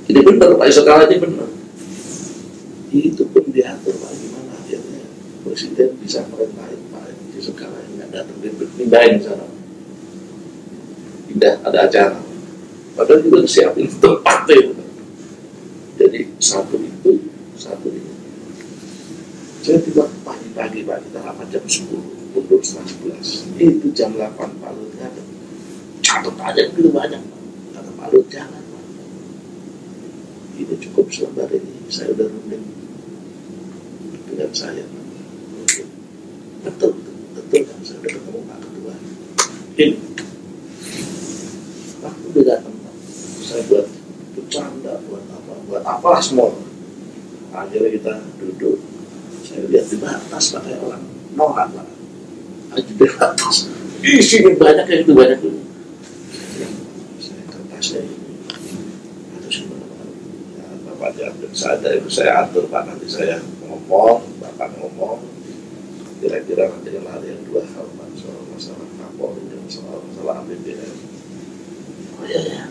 Jadi benar Pak Yusuf kalau ini benar. Itu pun diatur Pak gimana akhirnya Presiden bisa merintahin Pak Yusuf kalau yang nggak datang dipindahin sana. Pindah ada acara. Padahal juga siapin tempat itu. Jadi satu itu. Saya tiba pagi-pagi Pak, kita rapat jam 10, mundur setengah 11. Itu jam 8 Pak Luhut ada. Catat aja begitu banyak Pak. Kata Pak Luhut jangan Pak. Ini cukup selembar ini, saya udah runding dengan saya Pak. Betul kan saya udah ketemu Pak Ketua. Ini waktu dia datang Pak, saya buat bercanda, buat apalah semua. Akhirnya kita duduk, saya lihat di batas pakai orang norak Pak. Aja di batas, isinya banyak kayak itu banyak dulu. Saya kertasnya ini, atau semua ya, Bapak diambil saya atur Pak nanti saya ngomong, Bapak ngomong, kira-kira nanti yang ada yang 2 hal Pak soal masalah Kapolri dan soal masalah APBN. Oh ya.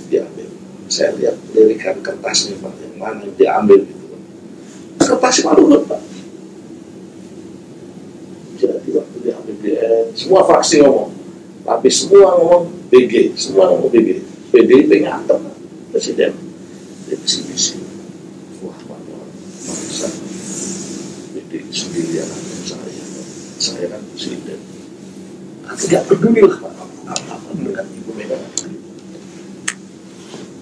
Diambil. Saya lihat lirikan kertasnya Pak, yang mana yang diambil gitu Pak. Kertasnya Pak Luhut Pak. Jadi waktu di APBN, semua fraksi ngomong, tapi semua ngomong BG, semua ngomong BG. PDIP ngantem Pak, Presiden. Dia sini. Wah Pak, masa BG sendirian saya kan Presiden. Tidak peduli lah Pak, apa dengan Ibu Mega.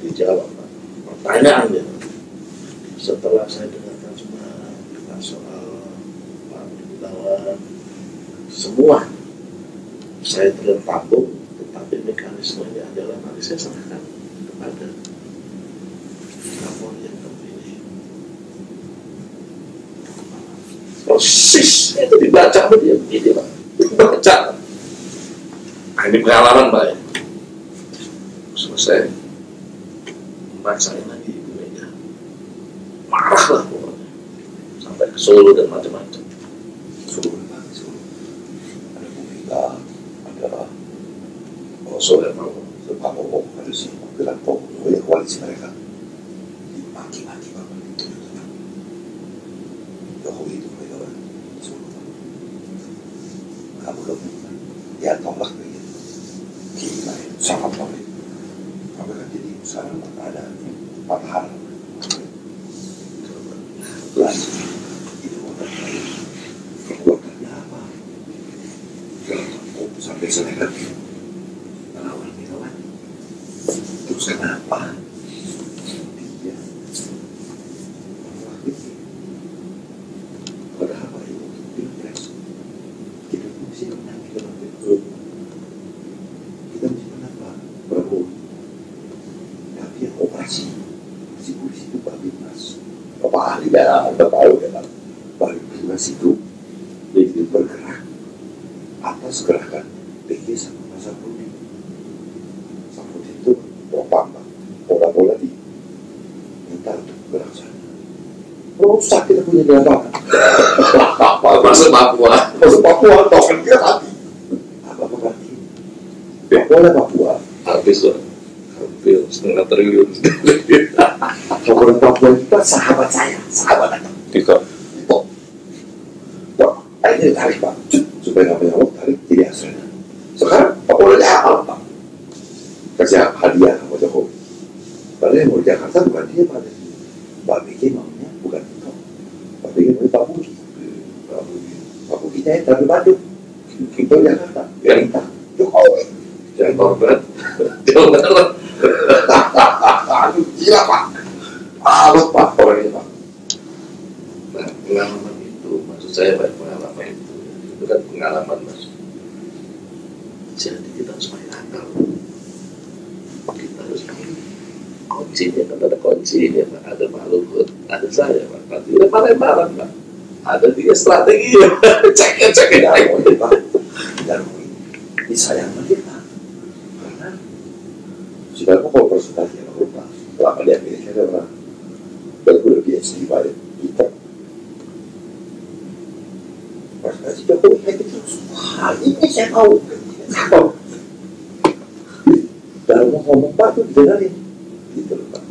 Dijawab Pak. Pertanyaannya setelah saya dengarkan semua soal Pak Gunawan semua saya tertampung, tetapi mekanismenya adalah nanti saya serahkan kepada Kapolri yang terpilih. Persis itu dibaca dia begini Pak, dibaca. Nah, ini pengalaman Pak ya. Selesai bacain lagi Ibu Mega, marah lah pokoknya sampai ke Solo dan macam-macam. Solo ada Bu Mega, ada Solo yang mau Pak Prabowo, ada si Wiranto, oleh koalisi mereka dimaki-maki Bapak itu. Ya periksa negatif melawan Megawati. Terus kenapa dia menolak itu? Padahal Pak Ibu Pilpres kita mesti menang kita betul. Kita mesti menang Pak Prabowo. Tapi yang operasi si polisi itu Pak Bimnas. Bapak ahli dalam Anda tahu ya Pak. Pak Bimnas itu dia bergerak atas gerakan PG sama Mas Saprudi. Saprudi itu propam Pak. Bola-bola di minta untuk gerak sana. Rusak kita punya di lapangan. Masuk Papua. Masuk Papua, token kita mati. Apa berarti? Boleh Papua. Habis loh. Hampir 0,5 triliun. Token Papua itu kan sahabat saya, sahabat Anda. Tiko. Wah, akhirnya ditarik Pak. Supaya nggak punya waktu tarik jadi hasilnya. Sekarang Papua udah apa Pak? Kasih hadiah sama Jokowi. Padahal yang mau di Jakarta bukan dia Pak. Pak BG maunya bukan itu. Pak BG mau Pak Budi. Pak Budi nya yang dari Bandung. Kita Jakarta. Yang kita Jokowi. Jangan korban. Jangan. Aduh, gila Pak. Alut Pak orangnya Pak. Nah, pengalaman itu, maksud saya pengalaman itu kan pengalaman Mas. Jadi kita harus main akal. Kita harus main kuncinya, kan ada kuncinya Pak. Ada Pak Luhut, ada saya Pak. Nanti udah bareng-bareng Pak. Ada dia strategi ya. Cek Tidak mau Pak. Tidak mau. Ini sayang banget Pak. Karena sudah kalau presentasi yang lupa. Selama di Amerika ada orang baru PhD Pak. Kita presentasi Jokowi kayak gitu terus. Wah ini saya tahu. Dalam ngomong Pak itu didengarin. Gitu loh Pak.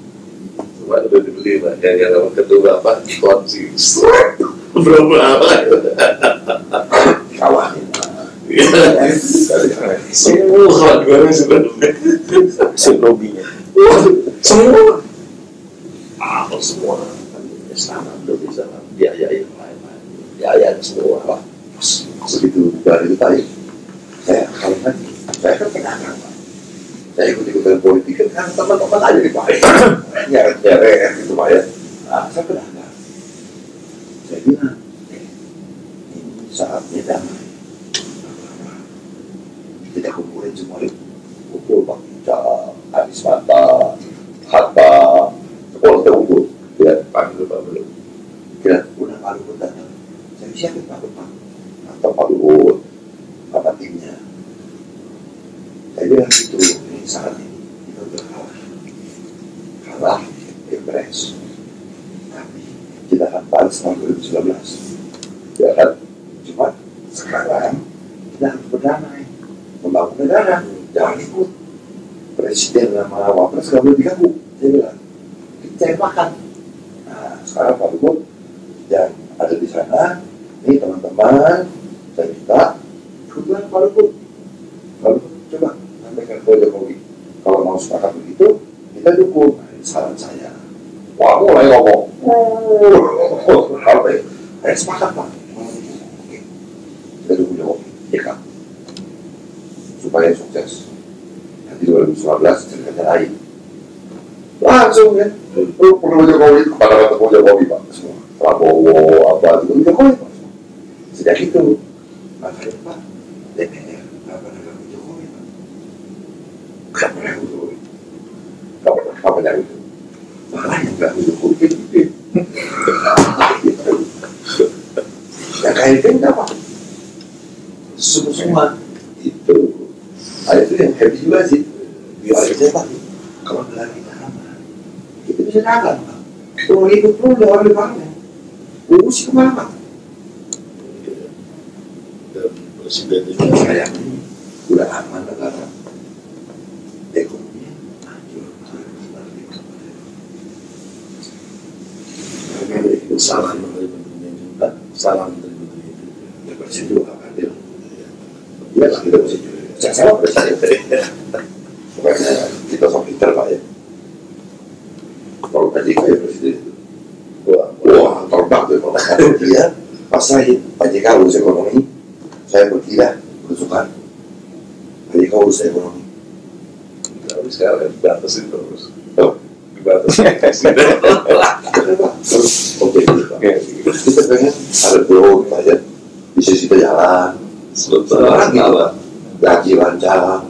Cuma udah dibeli Pak. Yang kedua Pak, kunci. Berapa apa? Kawanin Pak. Semua kawan-kawan sebenarnya. Lobbynya. Semua. Apa semua? Istana belum bisa biaya yang lain-lain. Biaya semua Pak. Begitu dari itu tadi, saya kalau nanti saya kan pedagang Pak. Saya ikut-ikutan politik kan teman-teman aja di Pak. Nyeret-nyeret gitu Pak ya. Nah, saya pedagang. Saya bilang, ini saatnya damai. Kita kumpulin semua itu. Kumpul Pak Ica, Anies Mata, Hatta, sekolah kita kumpul. Ya, Pak belum. Kira udah Pak Luhut datang. Saya siapin Pak Luhut. Atau Pak Luhut, apa timnya. Saya bilang gitu, ini saat ini kita udah kalah Pilpres. Tapi kita akan balas tahun 2019. Ya kan? Cuma sekarang kita harus berdamai, membangun negara, jangan ikut presiden sama wapres gak boleh diganggu. Saya bilang, kita cari makan. Nah, sekarang Pak Luhut yang ada di sana, ini teman-teman, saya minta kebetulan Pak Luhut coba sampaikan ke Jokowi kalau mau sepakat begitu kita dukung. Nah, ini saran saya. Wah mulai ngomong apa ya? Saya sepakat Pak. Oke. Kita dukung Jokowi ya kan supaya sukses nanti 2019 ceritanya lain langsung ya. Perlu Jokowi kepada ketemu Jokowi Pak semua Prabowo apa itu Jokowi Pak. Sejak itu makanya Pak DPR nggak pernah ganggu Jokowi Pak. Nggak pernah ganggu Jokowi. Nggak pernah itu. Makanya ganggu Jokowi gitu. Ya kayak itu nggak Pak. Semua itu. Ada itu yang happy juga sih. Biar aja Pak. Kalau nggak kita aman, kita bisa jalan Pak. Kalau ikut dulu orang di parlemen, urus kemana Pak? Presiden itu Sayang ini udah aman negara, ekonominya hancur. salah menteri-menterinya juga, salah menteri-menteri itu. Ya presiden juga akan dia. Iya lah kita presiden. Saya sama presiden. Makanya kita sama pintar Pak ya. Kalau tadi kayak presiden itu, wah terbang tuh kalau dia pas saya Pak JK urus ekonomi. Saya berkira berusukan Jadi kau urus ekonomi. Tapi sekarang dibatasin terus. Oh. Dibatasin presiden. Terus oke gitu. Kita pengen ada growth aja. Bisnis kita jalan. Sekarang gitu lah. Gaji lancar.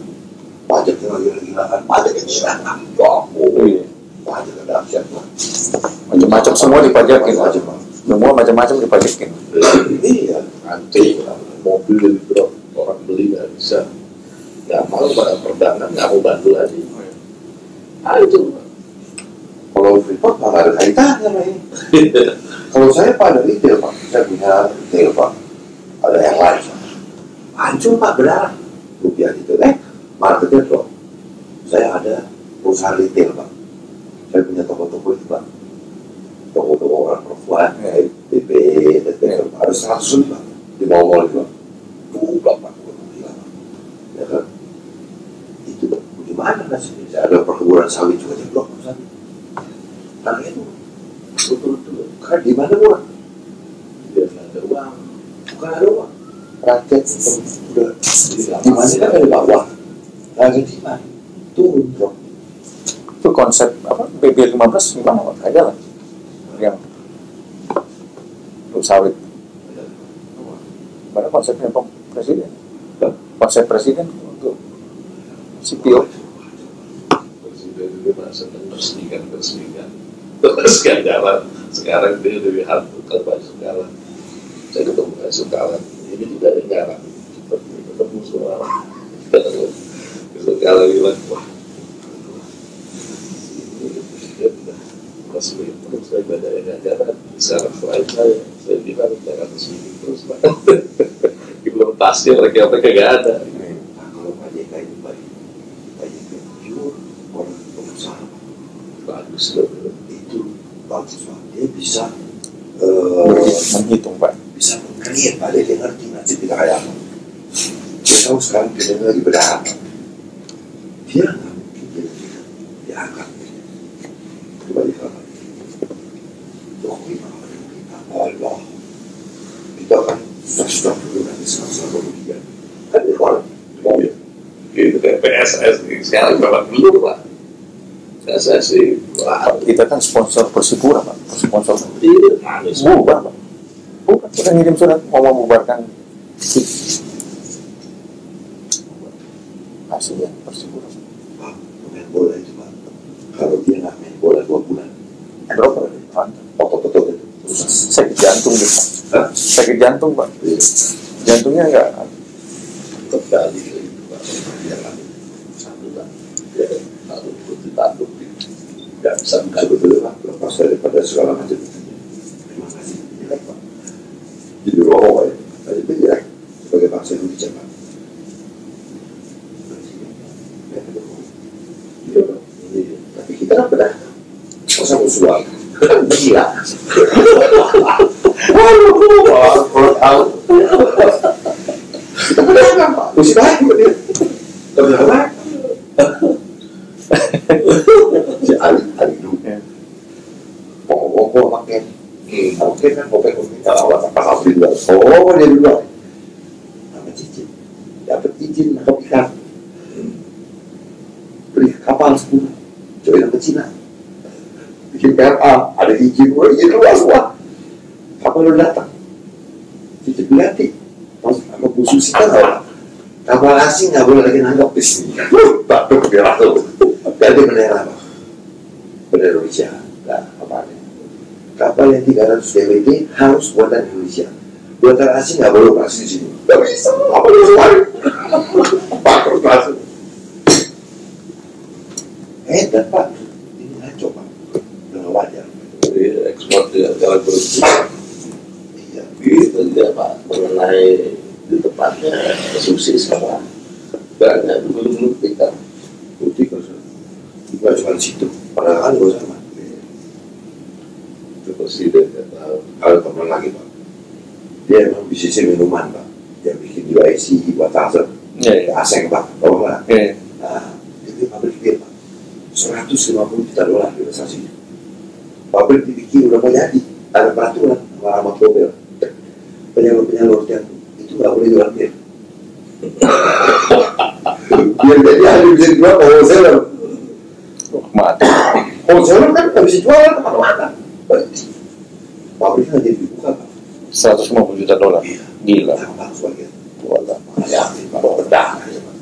Pajaknya lagi-gilaan. Pajaknya silakan. Kamu. Pajak ada siapa? Macam-macam semua dipajakin. Macam-macam. Semua macam-macam dipajakin. Iya. Nanti mobil drop orang beli nggak bisa. Nggak mau pada perdagangan, nggak mau bantu lagi. Ah itu. Kalau Freeport Pak, ada kaitannya sama ini. Kalau saya Pak ada retail Pak, saya punya retail Pak, ada yang lain Pak. Hancur Pak, berdarah. Rupiah itu, marketnya drop. Saya ada perusahaan retail Pak. Saya punya toko-toko itu Pak. Toko-toko orang perempuan, kayak BP, ada 100 lebih Pak. Di mall-mall itu Pak. Blok Pak, ya kan? Itu bagaimana nasibnya? Saya ada perkebunan sawit juga di blok Pak. Karena itu betul-betul karena di mana uang? Dia nggak ada uang, bukan ada uang. Rakyat udah di mana kan ada bawah, lagi di mana turun bro. Itu konsep apa BB15 gimana Pak? Ada lah yang untuk sawit. Mana konsepnya Pak Presiden? Konsep Presiden untuk CPO. Presiden ini masa meresmikan. Terus kan jalan. Sekarang dia lebih hantu ke Pak Sukalan. Saya ketemu Pak Sukalan. Ini tidak ada jalan. Seperti ketemu semua. Sukalan bilang, wah, ini presiden udah resmi terus. Saya badai nggak jalan. Sekarang selain saya bilang jangan resmi terus. Implementasi mereka nggak ada. Nah, kalau Pak JK itu baik, Pak JK itu orang pengusaha Bagus loh. itu bagus Pak. Dia bisa Menghitung Pak. bisa meng-create Pak. Dia ngerti nasib kita kayak apa. Dia tahu sekarang kita lagi berdarah. Dia nggak mungkin dia angkat. Coba dikatakan Jokowi malah kita Allah. Kita kan sudah dulu nanti sekarang dia kan dia orang mobil. Gitu kayak PSS sekarang memang belum lah. PSSI wah, Kita kan sponsor Persipura Pak. Sponsor itu manis. bubar Pak. Bukan kita ngirim surat mau membubarkan hasilnya Persipura. Pak, pemain bola itu Pak. Kalau dia nggak main bola 2 bulan, Berapa? otot-otot itu terus Sakit jantung gitu Pak. Hah? Sakit jantung Pak. Jantungnya enggak Kembali ke itu Pak. Dia kan satu lah. Dia lalu ditanduk nggak bisa sebetulnya Pak lepas daripada segala macam itu. Terima kasih ya Pak. Jadi roh ya, tadi itu ya sebagai bangsa Indonesia Pak. Ya, iya Pak. Tapi kita kan pedagang, masa musuhan, gila. Tahu. Kita pedagang Pak, mesti baik juga dia. Pedagang baik. Si Ali dulu. Pokok pakai. Oke kan kopek-kopek kalau awal apa kau beli dulu. Oh dia dulu. Nama cicit. Dapat izin nangkap ikan. Beli kapal 10. Coba ke Cina. Bikin PRA, ada izin luas wah. Kapal udah datang. Cicit ganti. Pas sama Bu Susi kan orang. Kapal asing nggak boleh lagi nangkap di sini. Batuk dia tuh. Ganti bendera Pak. Bendera Indonesia. Nah, apa-apa. Kapal yang 300 DWT harus buatan Indonesia. Buatan asing nggak boleh operasi di sini. Nggak bisa. Apa yang sekali? Pak, langsung. Dan Pak, ini ngaco Pak. Dengan wajar. Jadi ekspor dia jalan berhenti. Iya. Gitu dia Pak. Mengenai di tempatnya susi sama banyak belum kita. Putih kalau nggak cuma di situ. Padahal kan nggak sama. Itu presiden ya tahu. Kalau teman lagi Pak, dia emang bisnisnya minuman Pak. Dia bikin UIC, buat asap. Iya. Aseng Pak, tahu nggak? Oke. Nah, itu pabrik bir Pak. $150 juta investasinya. Pabrik dibikin udah mau jadi, ada peraturan sama Rahmat Gobel. Penyalur-penyalur yang itu nggak boleh jual bir. Biar jadi ahli bisa dijual ke wholesaler. Mati. Wholesaler kan nggak bisa jual kemana-mana. Pabriknya jadi dibuka Pak. $150 juta. Iya. Gila. Sama Pak sebagian. Wala. Ya, Pak bedah aja Pak.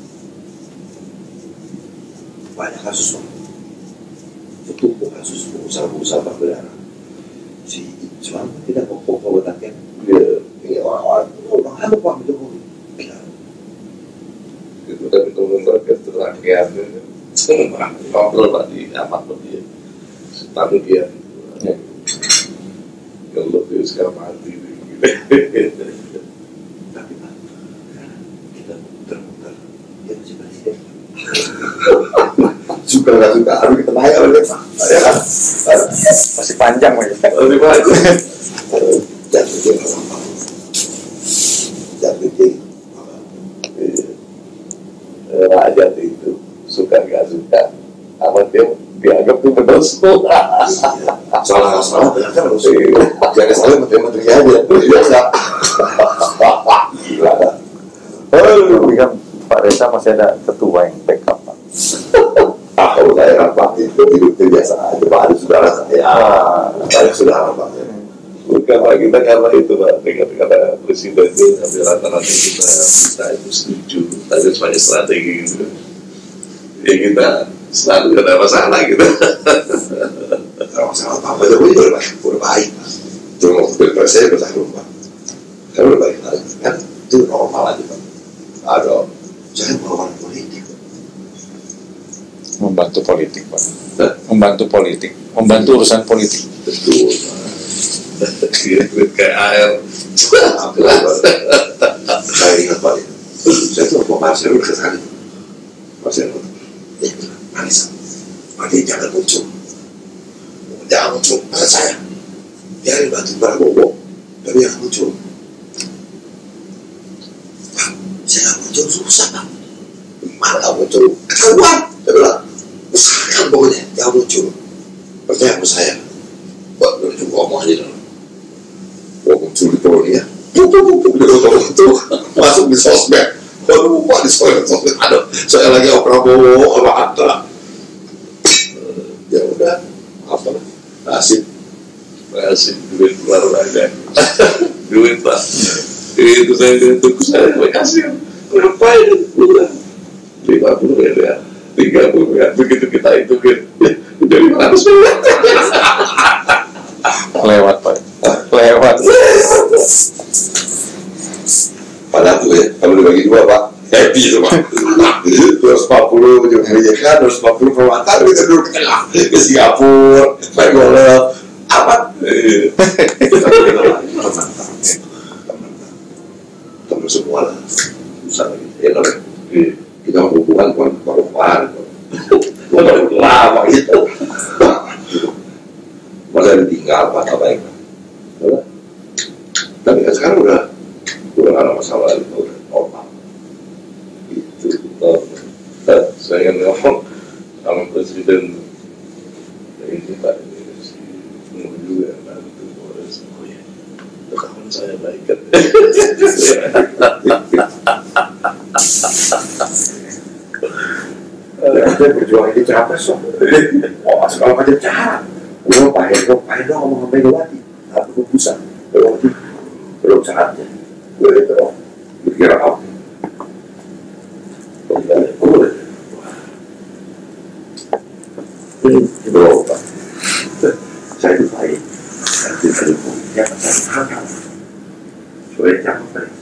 Banyak kasus Pak. Itu kasus pengusaha-pengusaha berbeda. Si Islam tidak memperbuatkan ini orang ada Pak Jokowi. Itu tapi turun ke terakhir ngobrol tadi amat lebih tapi dia yang lebih sekarang mati Tapi Pak, kita muter-muter dia masih presiden. Suka nggak suka harus kita naik oleh Pak. Ya kan? Masih panjang lagi. Lebih baik. Jatuh dia apa? Jatuh dia. raja itu suka nggak suka amat dia dianggap tuh berdosa. Salah ternyata harus jangan salah menteri-menteri aja. Biasa. Gila. Tapi kan Pak Reza masih ada ketua yang backup Pak. Tahu saya kan Pak itu hidupnya biasa aja. Pak ada saudara saya saudara Pak. Bukan Pak, kita karena itu Pak, dengan kata presiden itu sampai rata-rata kita itu setuju, tapi sebagai strategi gitu. Ya kita selalu ada masalah gitu. Kalau masalah Pak Jokowi udah baik Pak. Cuma waktu pilpres saya bertaruh Pak. Saya udah baik lagi kan itu normal aja Pak. Ada jangan melawan politik. Membantu politik Pak. Membantu politik. Membantu urusan politik. Betul. Kayak air. Saya ingat Pak. Saya tuh mau Mas Heru kesana. Mas Heru. Manis. Mati jangan muncul. Jangan muncul. Masa saya. Biarin batu Prabowo. Tapi yang muncul. Pak, saya nggak muncul susah Pak. Mana nggak muncul? Ketahuan. Saya bilang, usahakan pokoknya. Jangan muncul. Percaya sama saya. Pak, udah cukup ngomong aja dong. Gua muncul di Polonia, itu masuk di sosmed. Waduh, Pak di sosmed ada. Saya lagi Prabowo, sama Anta. Ya udah, apa lah, nasib Duit keluar banyak. Duit Pak. Itu saya tunggu saya kasih. Ngapain? 50 ya. 30 ya. Begitu kita hitungin, udah 500 miliar. Lewat Pak. Lewat. Padahal tuh ya, kalau dibagi dua Pak, happy itu Pak. 240 juga mengerjakan, 240 perwakilan kita duduk ke tengah, ke Singapura, main golf, apa? Teman semua lah, susah lagi. Ya kan? Kita hubungan baru-baru, baru lama gitu. Masa ditinggal apa yang tapi kan sekarang udah nggak ada masalah itu, udah normal Itu saya ngomong sama presiden ini Pak ini si juga nanti boleh semua ya teman saya baik kan. Saya berjuang ini capres loh. Oh, segala macam cara. Gue ngapain dong ngomong sama Megawati. Tapi gue pusat. Belum saatnya. Gue itu dong. Dikira apa? Boleh. Belum, Pak. Saya itu baik. Nanti ada punya Hatta. Soalnya capres.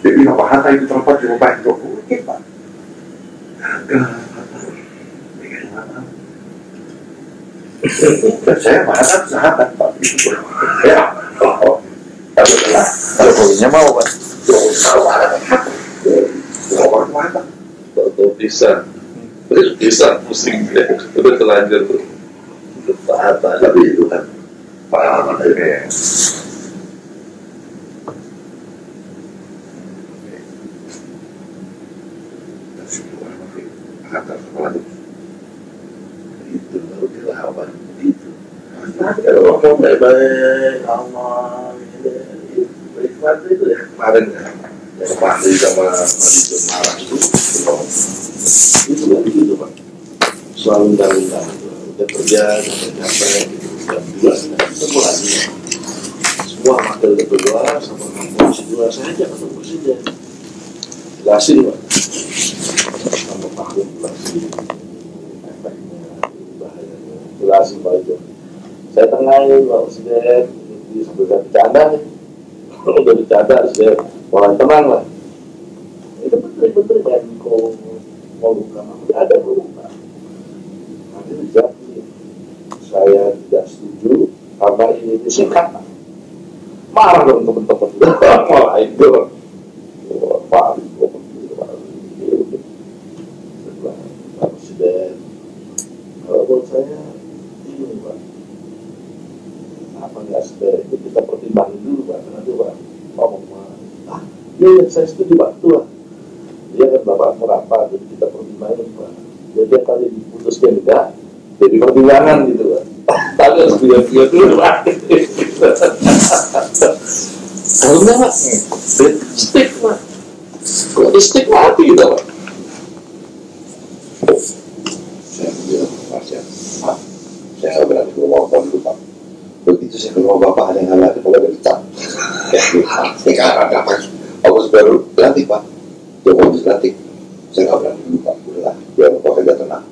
Jadi apa Hatta itu tempat cuma Pak Jokowi, Pak. Dan saya mana sahabat Pak itu ya tapi lah Jokowinya mau Pak. kalau ada orang mana Atau bisa pusing ya udah terlanjur tuh tahan tapi itu kan pengalaman ini kata kepala itu baru dilawan itu kalau ngomong baik-baik Allah baik-baik itu ya kemarin ya yang Pak Andi sama Madi marah itu belum soal undang-undang udah kerja capek gitu jam 2 ketemu lagi semua wakil ketua sama komisi 2 saya aja ketemu presiden jelasin Pak sama Pak jelasin efeknya bahayanya jelasin Pak itu saya tengahin Pak Presiden ini sambil saya bercanda nih udah bercanda saya mulai tenang lah itu betul-betul Menko mau buka ada buka nanti dijawab saya tidak setuju karena ini disingkat marah dong teman-teman malah itu Pak Presiden kalau buat saya ini Pak apa nggak sebenarnya itu kita pertimbangkan dulu Pak nanti Pak ngomong ya saya setuju Pak tua dia kan Bapak merapat jadi kita pertimbangkan Pak jadi kali diputuskan enggak jadi pertimbangan gitu Pak tapi harus biar dulu Pak kalau enggak Pak stick Pak kalau di stick mati gitu Pak Saya bilang Pak saya nggak berani keluar dulu Pak begitu saya keluar Bapak ada yang ngalah kalau ada dicat sekarang apa aku baru lantik Pak Jokowi dilantik saya nggak berani dulu Pak udahlah biar Bapak kerja tenang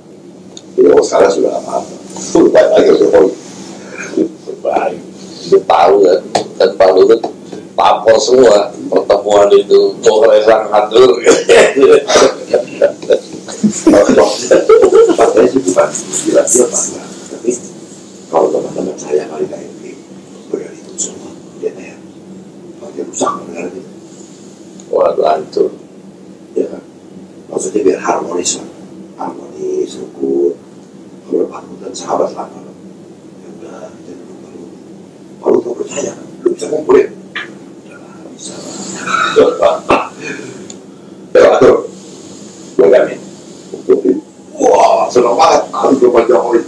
jadi kalau sekarang sudah apa-apa sudah baik lagi Jokowi baik sudah tahu kan Pak Luhut tapol semua pertemuan itu mau resang hadur Pak saya sih bukan gila dia Pak tapi kalau teman-teman saya kali KMP udah ikut semua dia tanya kalau dia rusak negara itu waduh hancur ya kan maksudnya biar harmonis Pak harmonis rukun kalau Pak Luhut dan sahabat lama ya udah jangan lupa Pak Luhut mau percaya lu bisa ngumpulin udah bisa ya atur gue gamin wah senang banget aku Pak Jokowi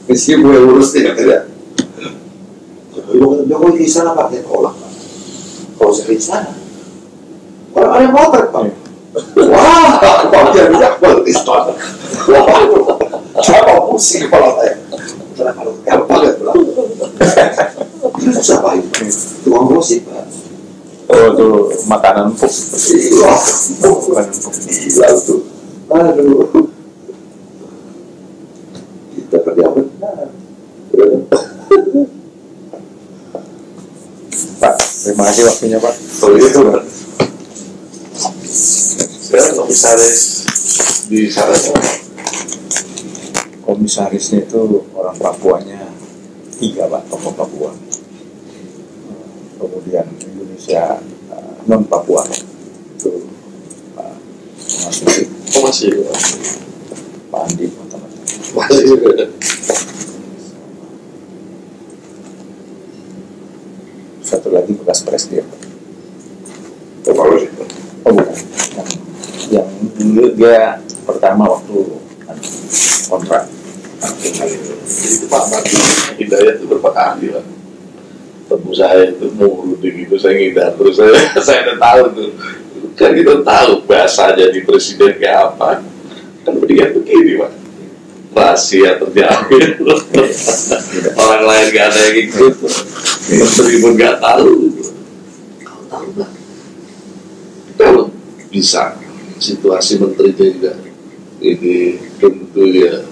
meski gue urus tidak Jokowi di sana pakai tolak Pak kalau saya di sana orang ada motor Pak wah Pak jadi jakbel di sana wah siapa pusing kepala saya karena kalau kayak banget susah Pak itu tukang gosip Pak Oh, itu makanan empuk. iya Makanan empuk. gila tuh aduh kita kerja benar Pak, terima kasih waktunya Pak. kalau itu Pak sekarang komisaris di sana Komisarisnya itu orang Papuanya 3 Pak, tokoh Papua. Kemudian Indonesia non Papua itu Pak Masuki, masih Pak Andi, teman-teman. masih Satu lagi bekas presiden. terlalu sih Oh bukan, yang dulu dia pertama waktu kontrak. itu Pak Mati Hidayat itu berapa kali Pak ketemu saya itu mau ruding itu saya ngindar terus saya udah tahu tuh kan kita tahu bahasa jadi presiden kayak apa kan mendingan begini Pak rahasia terjamin orang lain gak ada yang ikut menteri pun gak tahu kalau tahu Pak kalau bisa situasi menterinya juga ini tentu ya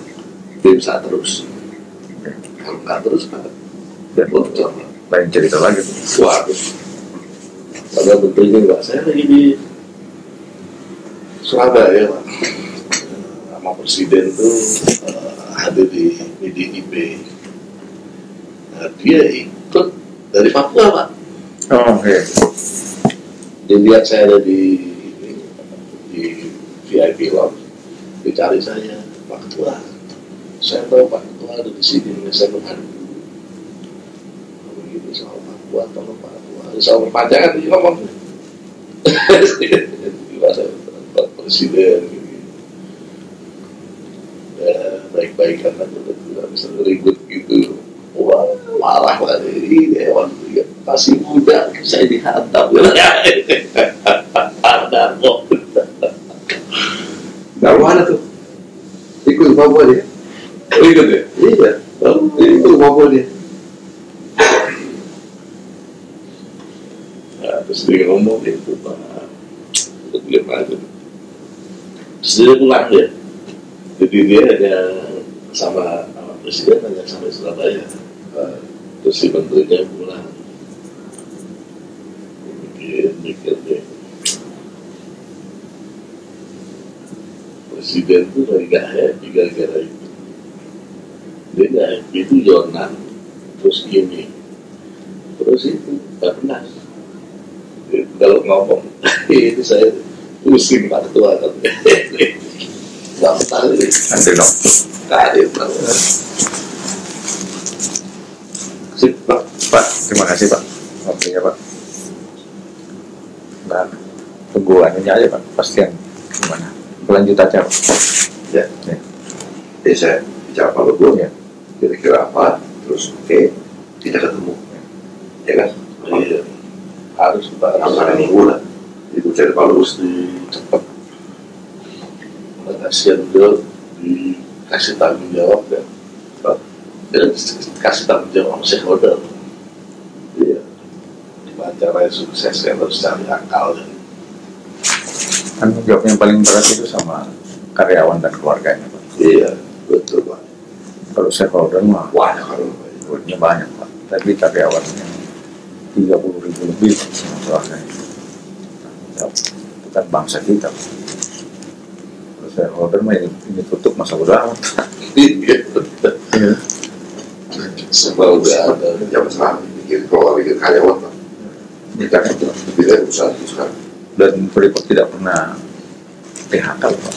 bisa terus kalau nggak terus Pak Dan bocor lain cerita lagi. waduh pada menterinya enggak saya lagi di Surabaya Pak sama presiden tuh hadir di PDIP nah, dia ikut dari Papua Pak Oh iya. dia lihat saya ada di VIP lounge dicari saya Pak Ketua saya tahu Pak Ketua ada di sini saya mengadu begitu soal Papua tolong Pak Ketua soal perpanjangan dia ngomong bahasa Pak Presiden gitu. Ya baik-baikan aja tidak bisa ribut gitu wah marah lah ini dewan masih muda saya dihantam ada kok Gak mana tuh ikut Papua dia. Oh, ikut ya? Iya. Itu Papua dia. Nah, terus dia ngomong itu Pak, bagaimana itu? Terus dia pulang ya. Jadi dia hanya sama presiden hanya sampai Surabaya. Terus si menterinya pulang. Mikir deh. Presiden itu lagi gak happy gara-gara itu. Dia gak happy itu Yonan. Terus gini. Terus itu gak pernah. Kalau ngomong itu saya pusing Pak Ketua kan. Gak tahu Nanti dong. kaget sip Pak. Pak, terima kasih Pak. Waktunya Pak. Nah, tunggu anunya aja Pak. Pastian gimana? Kelanjutannya Pak. Ya. Ya. Jadi saya bicara Pak Luhut, Ya. kira-kira apa, terus oke, kita ketemu. Ya kan? Iya. Harus Pak. Antara minggu lah. Itu cari Pak Luhut. Harus dicepat. Kasihan beliau dikasih tanggung jawab ya. Dan dikasih tanggung jawab sama shareholder. Iya. Acara yang sukses yang harus cari akal ya. Tanggung jawab yang paling berat itu sama karyawan dan keluarganya Pak. Iya, betul Pak. Kalau shareholder mah Banyak kalau duitnya banyak Pak. Tapi karyawannya 30.000 lebih Pak, sama keluarganya. Itu kan bangsa kita Pak. Kalau shareholder mah ini tutup masa bodo amat. Iya. Iya. Semua udah ada. jam sekarang bikin keluar bikin karyawan Pak. Kita kan itu. Tidak usaha itu sekarang. Dan Freeport tidak pernah PHK loh, Pak.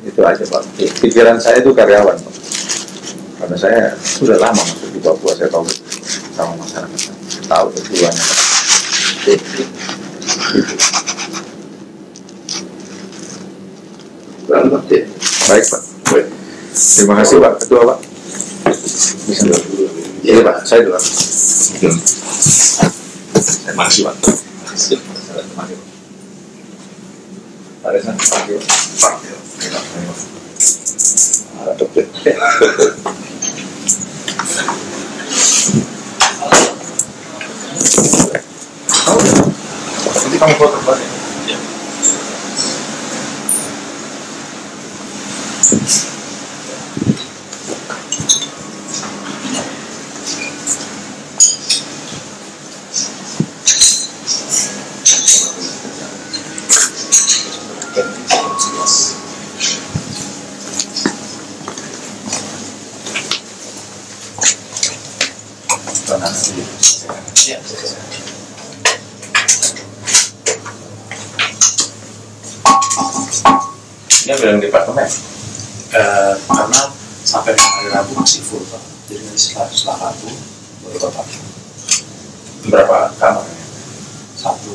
Itu aja Pak. Pikiran saya itu karyawan Pak. Karena saya sudah lama masuk di Papua, saya tahu sama masyarakat, tahu tujuannya Pak. Gitu. Berangkat ya. Baik Pak. Baik. Terima kasih Pak Ketua Pak. Bisa dulu. Iya Pak, saya dulu. Terima kasih Pak. Terima kasih. Pak Reza, terima kasih Pak. Nanti kamu foto Pak. Ini bilang departemen. Karena sampai hari Rabu masih full Pak. Jadi nanti setelah Rabu baru total. Berapa kamar? Satu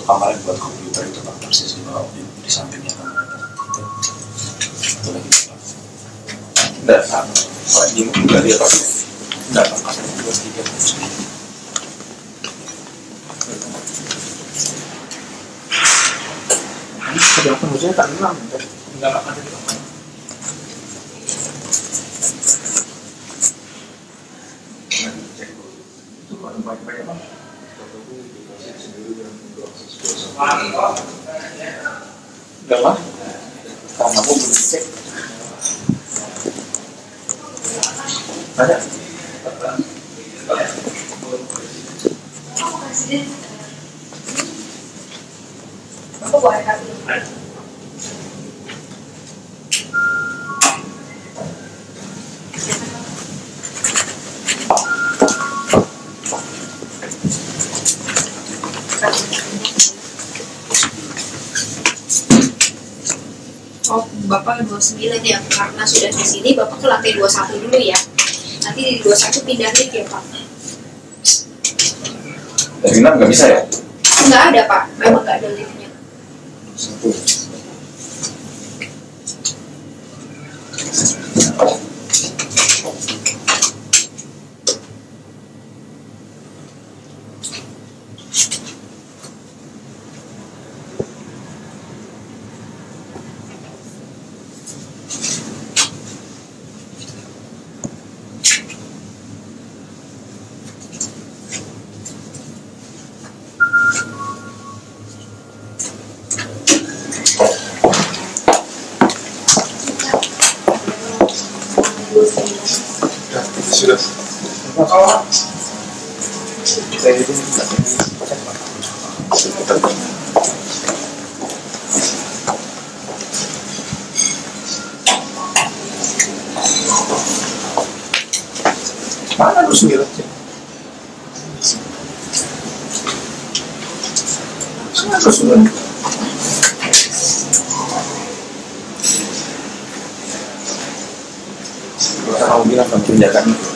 kamar yang buat komputer itu Pak, persis di sampingnya kamar itu lagi Pak. Tidak sama. Pak ini juga dia Pak. Enggak Pak, ada 2-3 terus. Ada pengusaha tak bilang, enggak ada di kamar. Itu ada banyak-banyak Pak. Enggak Pak, karena aku belum cek. Ada. Aku buat kaki. Oh, Bapak 29 ya, karena sudah di sini Bapak ke lantai 21 dulu ya. Nanti di 21 pindah lift ya Pak. Dari 6 nggak bisa ya? Nggak ada Pak, memang nggak ada liftnya. Kayak gitu nggak cek Pak. Mana 29 cek? Mana 29? Kita mau bilang kan penjagaan itu.